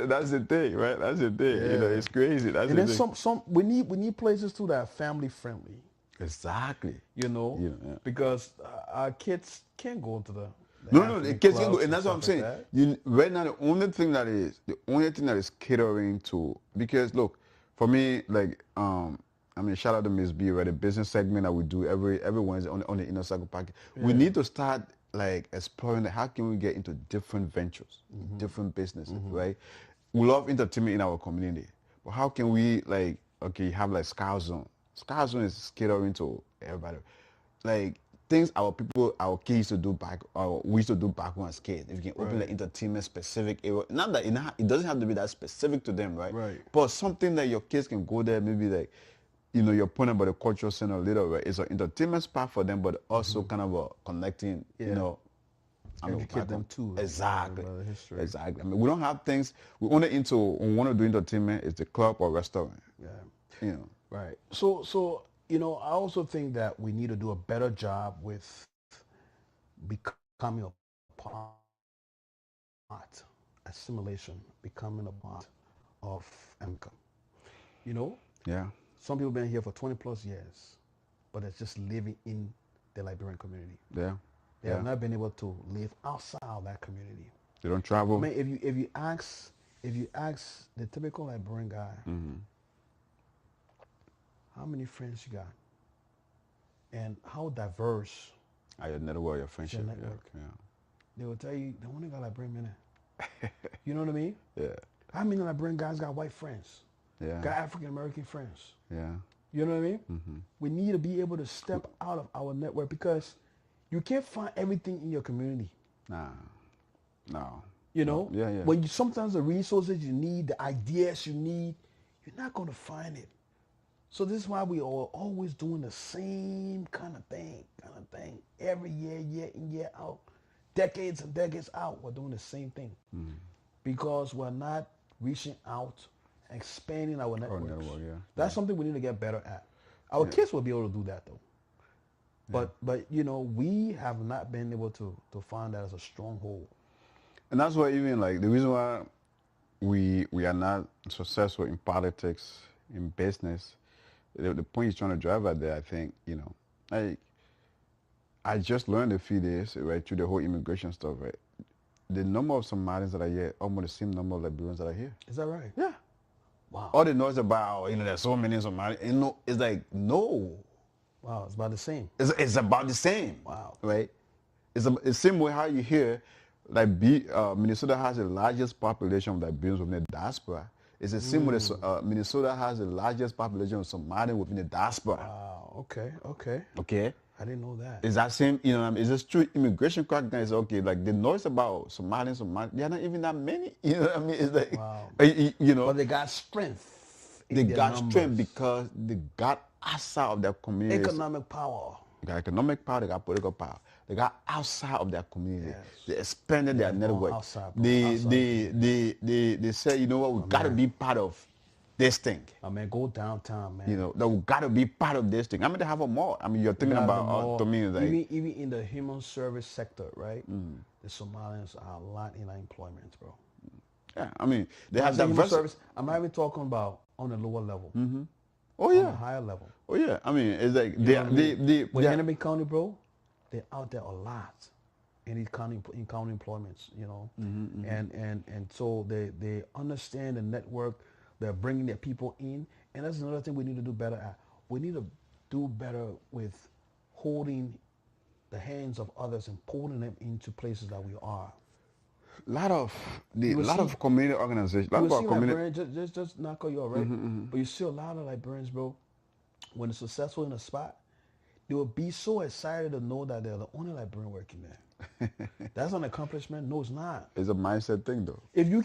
That's the thing, right? That's the thing. Yeah. You know, it's crazy. That's and the then thing. we need places too that are family friendly. Exactly. You know, because our kids can't go to the the kids can go, and that's what I'm saying. Like right now, the only thing that is catering to, because look, for me, like, shout out to Miss B, right? The business segment that we do every Wednesday on the Inner Circle Podcast. Yeah. We need to start like exploring how can we get into different ventures, different businesses, right? We love entertainment in our community, but how can we have like Sky Zone? Sky Zone is catering to everybody. Like, things our kids used to do back, or we used to do back when as kids. If you can open Right. the entertainment specific area, not that it doesn't have to be that specific to them, right? Right. But something that your kids can go there, maybe like, your point about the cultural center later, right? It's an entertainment spot for them, but also kind of a connecting, Yeah. Educate back them on- too. Exactly. About the history. Exactly. I mean, we don't have things. We want to do entertainment. It's the club or restaurant. Yeah. Right. So I also think that we need to do a better job with becoming a part, assimilation, becoming a part of America. Yeah. Some people been here for 20 plus years, but it's just living in the Liberian community. Yeah. They have not been able to live outside of that community. They don't travel. I mean, if you ask the typical Liberian guy, how many friends you got, and how diverse I had never worry your friendship. Your network. Yeah. they will tell you, they only got Liberian men. You know what I mean? Yeah. How many Liberian guys got white friends? Yeah. Got African American friends? Yeah. You know what I mean? We need to be able to step out of our network, because you can't find everything in your community. Nah. No. You know? Yeah, yeah. When sometimes the resources you need, the ideas you need, you're not going to find it. So this is why we are always doing the same kind of thing. Every year in, year out. Decades and decades out, we're doing the same thing. Because we're not reaching out, expanding our networks. Yeah. That's something we need to get better at. Our kids will be able to do that though. But we have not been able to find that as a stronghold. And that's why even like the reason why we are not successful in politics, in business, the point he's trying to drive at there, I think, I just learned a few days, right, through the whole immigration stuff, right? The number of Somalians that are here, almost the same number of Liberians that are here. Is that right? Yeah. Wow. All the noise about, there's so many Somalians, it's like, no. Wow, it's about the same. It's about the same. Wow. Right? It's the same way how you hear, like, Minnesota has the largest population of Liberians within the diaspora. It's the same way that Minnesota has the largest population of Somalians within the diaspora. Wow. Okay. Okay? I didn't know that. It's that same, it's just true immigration crackdown is okay. Like the noise about Somalians, there are not even that many. You know what I mean? It's like, Wow. But they got strength. They got strength because they got outside of their community. Economic power. They got economic power, they got political power. They got outside of their community. Yes. They expanded their network. Outside, bro. They said, you know what, we got to be part of this thing. I mean, go downtown, man. That we got to be part of this thing. I mean, they have a mall. I mean, you're thinking about, to me, like... Even in the human service sector, right? The Somalians are a lot in unemployment, bro. Yeah, I mean, they have human diverse... service. I'm not even talking about on the lower level. Oh, On yeah. a higher level. Oh, yeah. I mean, it's like... With Hennepin County, bro, they're out there a lot in these county employments, and so they understand the network. They're bringing their people in, and that's another thing we need to do better at. We need to do better with holding the hands of others and pulling them into places that we are. A lot of community organizations. Just not call you all right, but you see a lot of Liberians, bro. When they're successful in a spot, they will be so excited to know that they're the only Liberian working there. That's an accomplishment. No, it's not. It's a mindset thing, though. If you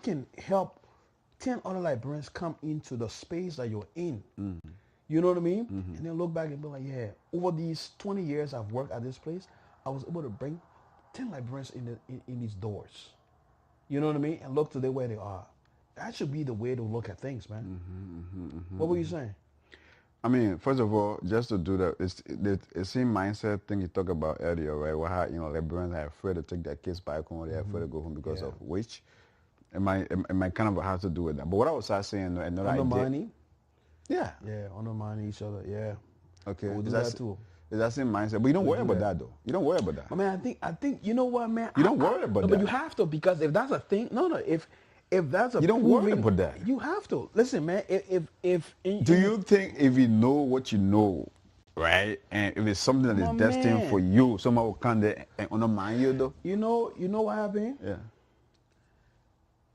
can help 10 other Liberians come into the space that you're in, you know what I mean? And then look back and be like, yeah, over these 20 years I've worked at this place, I was able to bring 10 Liberians in these doors. You know what I mean? And look today where they are. That should be the way to look at things, man. What were you saying? I mean, first of all, just to do that, it's the same mindset thing you talked about earlier, right? Where how, Liberians are afraid to take their kids back home, they're afraid to go home because of which. It might kind of have to do with that. But what I was saying, another Undermining? Yeah. Yeah, undermining each other, yeah. Okay. We'll do that too. It's that same mindset. But you don't worry about that, though. You don't worry about that. I mean, I think, you know what, man? You don't worry about that. But you have to, because if that's a thing, if that's a you don't worry about that. You have to. Listen, man, do you think if you know what you know, right, and if it's something that is destined for you, someone will come there and undermine you, though? You know what happened? Yeah.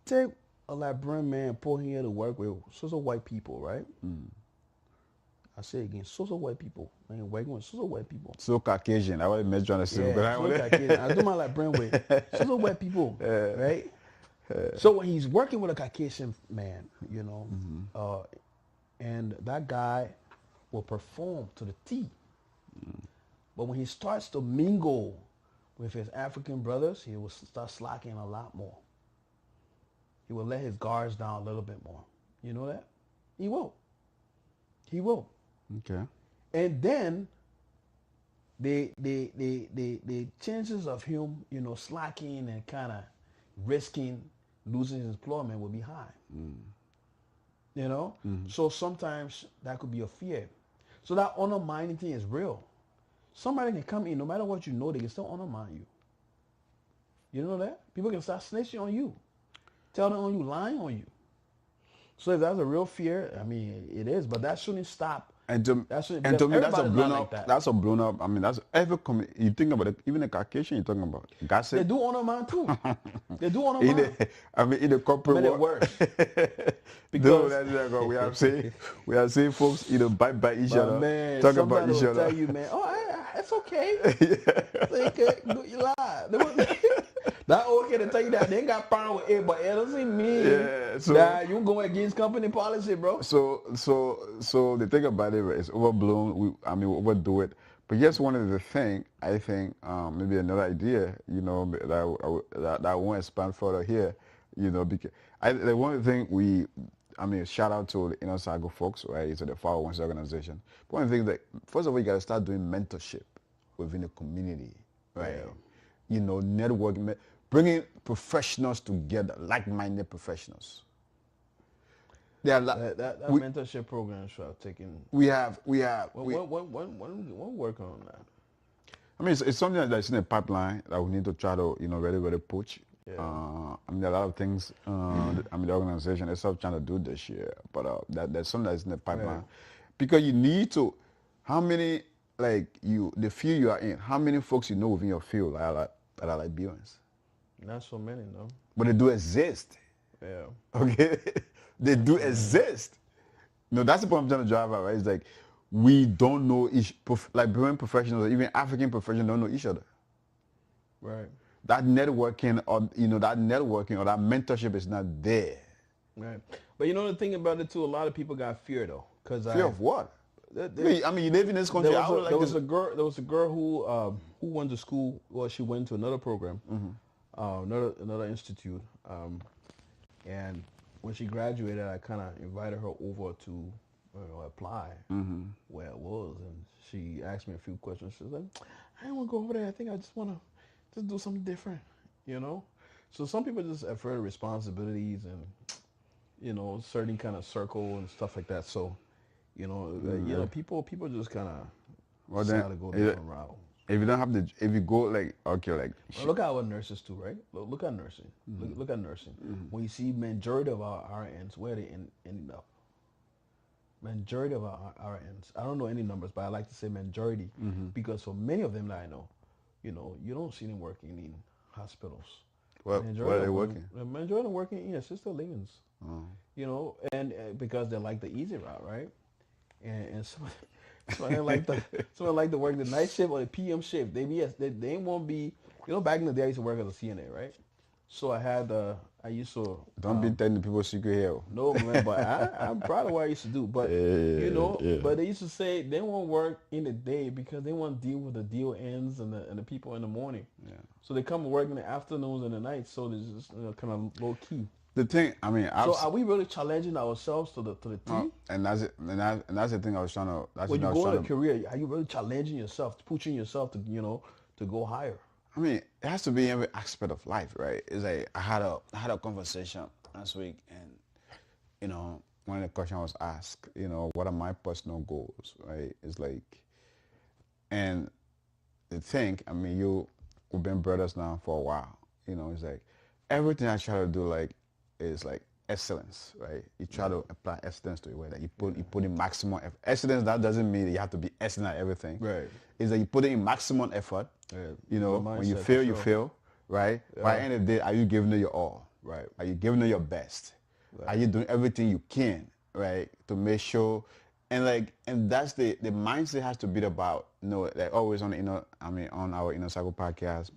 Take a Liberian man, put him here to work with some white people, right? I say again, so white people. I ain't working with so white people. So Caucasian. I was just trying to say. Yeah, so Caucasian. I do my like Brentwood. So white people, right? So when he's working with a Caucasian man, you know, and that guy will perform to the T. But when he starts to mingle with his African brothers, he will start slacking a lot more. He will let his guards down a little bit more. You know that? He will. He will. Okay. And then the chances of him, you know, slacking and kind of risking losing his employment will be high. You know? So sometimes that could be a fear. So that undermining thing is real. Somebody can come in, no matter what you know, they can still undermine you. You know that? People can start snitching on you. Telling on you, lying on you. So if that's a real fear, I mean, it is, but that shouldn't stop. And to me, that's a blown up. Like that's a blown up. I mean, that's every you think about it. Even the Caucasian you're talking about, gossip. They do undermine too. They do undermine. I mean, in the corporate world, worse. Because we have seen folks bite by each other, man, talk about each other. Tell you, man, it's okay. You lie. That okay to tell you that they ain't got power with it, but it doesn't mean that you go against company policy, bro. So the thing about it is overblown. We overdo it. But yes, one of the thing I think maybe another idea, that I won't expand further here, because the one thing shout out to the Inner Circle folks, right? It's the 501 organization. But one of the things that first of all you got to start doing mentorship within the community, right? Yeah. Networking. Bringing professionals together, like-minded professionals. That mentorship program should have taken. We work on that. I mean, it's something that's in the pipeline that we need to try to, really push. Yeah. There are a lot of things. The organization is trying to do this year, but that's something that's in the pipeline, because you need to. How many the field you are in? How many folks within your field that are like Beyonce? Not so many, no. But they do exist. Yeah. Okay? They do exist. That's the point I'm trying to drive at, right? It's like we don't know Beyond professionals, even African professionals don't know each other. Right. That networking or that mentorship is not there. Right. But the thing about it too, a lot of people got fear though. Fear of what? You live in this country. There was a girl who went to school. Well, she went to another program. Another institute, and when she graduated, I kind of invited her over to apply where it was, and she asked me a few questions. She was like, "I don't want to go over there. I think I just want to do something different." So some people just afraid of responsibilities and certain kind of circle and stuff like that. So people just kind of decide to go a different route. If you don't have if you go look at our nurses too, right? Look at nursing. Look at nursing. When you see majority of our RNs, where they ending up? Majority of our RNs. I don't know any numbers, but I like to say majority because for many of them that I know, you don't see them working in hospitals. Where are they working? The majority of them working in assisted livings. And because they like the easy route, right? And someone like to work the night shift or the PM shift. They won't be. Back in the day I used to work as a CNA, right? So I used to. Don't be telling people secret here. No, man, but I'm proud of what I used to do. But but they used to say they won't work in the day because they want to deal with the DONs and the people in the morning. Yeah. So they come and work in the afternoons and the nights. So it's just kind of low key. The thing, so are we really challenging ourselves to the team? And that's it. And that's the thing I was trying to. When you go in a career, are you really challenging yourself, pushing yourself to to go higher? I mean, it has to be in every aspect of life, right? It's like I had a conversation last week, and one of the questions I was asked, what are my personal goals, right? It's like, and the thing, we've been brothers now for a while, it's like everything I try to do, is like excellence, right? You try to apply excellence to it, where you put in maximum effort. Excellence, that doesn't mean that you have to be excellent at everything. Right. It's that you put in maximum effort. Yeah. When you fail, you fail, right? Yeah. By the end of the day, are you giving it your all? Right. Are you giving it your best? Right. Are you doing everything you can, right, to make sure and that's the mindset has to be about, like always on on our Inner Circle podcast,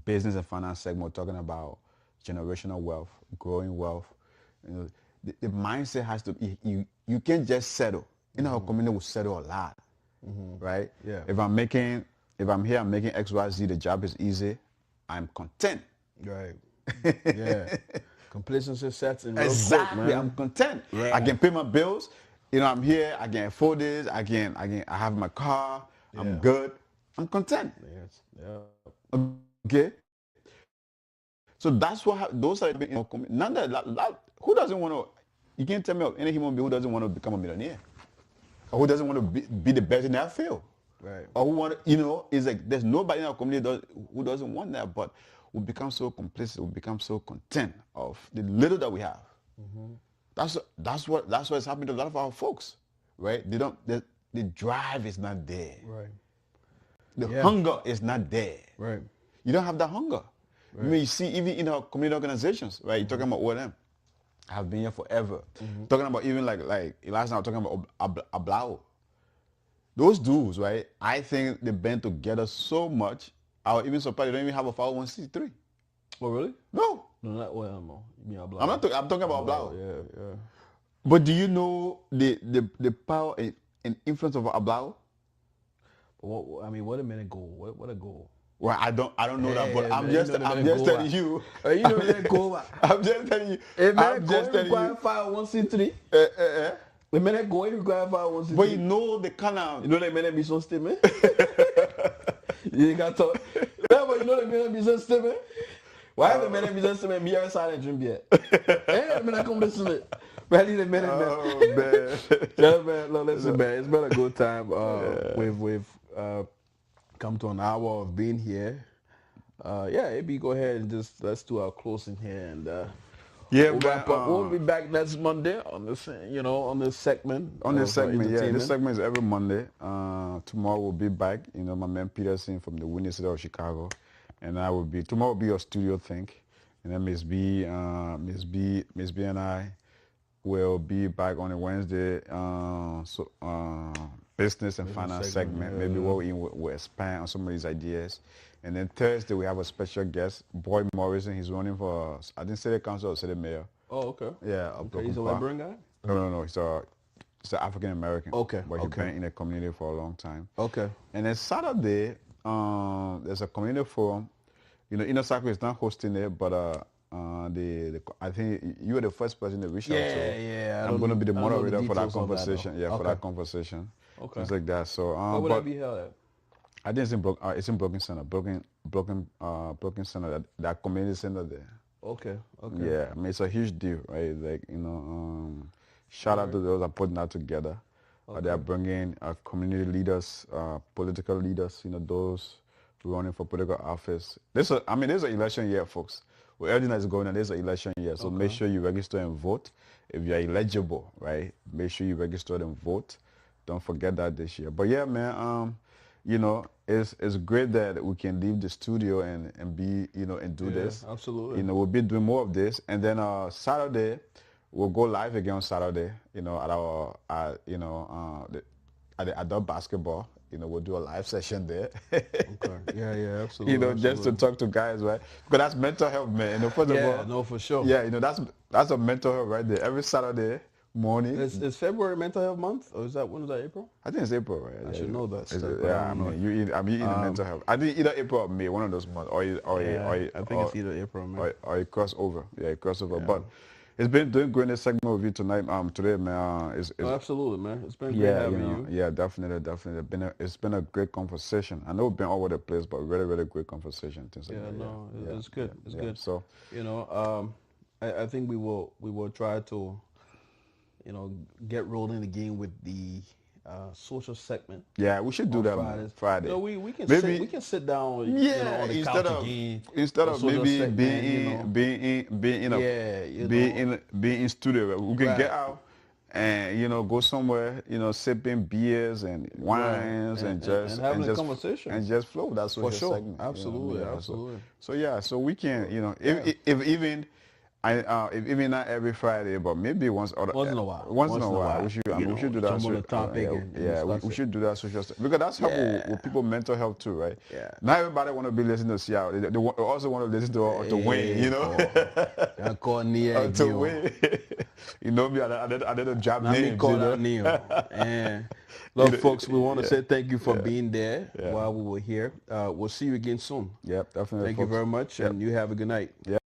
business and finance segment, we're talking about generational wealth, growing wealth. The mindset has to be, you can't just settle. Our community will settle a lot, right? Yeah. If I'm here, I'm making XYZ, the job is easy, I'm content. Right. Yeah. Complacency sets in real Exactly, quick, man. I'm content. Right. I can pay my bills. I'm here. I can afford this. I have my car. I'm good. I'm content. Yes. Yeah. Okay. So that's those are none that who doesn't want to. You can't tell me of any human being who doesn't want to become a millionaire, or who doesn't want to be the best in their field, right? Or who want to, it's like there's nobody in our community who doesn't want that, but we become so complacent, we become so content of the little that we have. That's what's happening to a lot of our folks, right? The drive is not there, right? The hunger is not there, right? You don't have that hunger. Right. I mean, you see, even in our community organizations, right? You're talking about O&M. I've been here forever. Talking about even like last night, I was talking about Ablao. Those dudes, right? I think they've been together so much. I was even surprised they don't even have a 501c3. Oh, really? No. No, not O&M. You mean Ablao? I'm talking about Ablao. Yeah. But do you know the power and influence of Ablao? What a minute goal. What a goal. Well, I don't know that, but I'm man, just telling you. You know that goal. I'm just telling you. I'm just telling you. 501c3. The minute go, you require 501c3. But you know the kind of. You know the minute mission statement. You ain't got to. Yeah, but you know the minute mission statement. Why the minute mission statement? Me are silent dream yet. Hey, man, I come listen to it. Ready the minute, man. Oh man. Yeah, man. Look, listen, man. It's been a good time. We've come to an hour of being here. AB, go ahead and just let's do our closing here and we'll wrap up. We'll be back next Monday on this, on this segment. This segment is every Monday. Tomorrow we'll be back. My man Peterson from the Windy City of Chicago, and tomorrow will be your studio think, and then Miss B, and I will be back on a Wednesday. Business and finance segment. Maybe we'll expand on some of these ideas. And then Thursday we have a special guest, Boy Morrison. He's running for city council or city mayor. Oh, okay. Yeah. Okay. He's a Liberian guy? No. He's an African American. Okay. But he's been in the community for a long time. Okay. And then Saturday, there's a community forum. Inner Circle is not hosting it, but I think you were the first person to reach out to. Yeah. I'm going to be the moderator for that conversation. For that conversation. Okay. Things like that. So, where would that be held at? I think it's in Broken Center. Broken Center. That community center there. Okay. Yeah, it's a huge deal, right? Like shout out to those that are putting that together. They are bringing community leaders, political leaders. Those running for political office. There's an election year, folks. With everything that's going on, there's an election year. So make sure you register and vote. If you're eligible, right? Make sure you register and vote. Don't forget that this year. But yeah, man, it's great that we can leave the studio and be, and do this. Absolutely. We'll be doing more of this. And then Saturday, we'll go live again on Saturday, at our, at the adult basketball. We'll do a live session there. Okay. Yeah, absolutely. Just to talk to guys, right? Because that's mental health, man. First of all, no, for sure. Yeah, that's a mental health right there. Every Saturday morning. Is February Mental Health Month, or when is that, April? I think it's April, right? I should know that. I'm in mental health. I think either April or May, one of those months, I think it's either April or May. Or it crossover. Yeah, it crossover. Yeah. But it's been doing great in this segment with you tonight. Today, man. Absolutely, man. It's been great having you. Yeah, definitely. It's been a great conversation. I know we've been all over the place, but really, really great conversation. It's good. It's good. So, I think we will try to, get rolling again with the social segment. Yeah, we should do that on Friday. We can sit down. On the couch again, instead of maybe being in studio, we can get out and go somewhere, sipping beers and wines and having a conversation and just flow. That's social segment. Absolutely. So we can, if even Even not every Friday, but maybe once or Once in a while. Once in a while, we should. I You mean, we should know, do that. jump on the topic and Yeah, we discuss it. should do that social stuff because that's helpful Yeah. with people mental health too, right? Yeah. Not everybody want to be listening to Seattle. They also want to listen to Wayne, you know. I call Nia To Wayne, you know me. I didn't job Let me names. call You know? out Neil. And look, folks, we want to say thank you for being there Yeah. while we were here. We'll see you again soon. Yep, definitely. Thank you folks. very much, and you have a good night. Yep.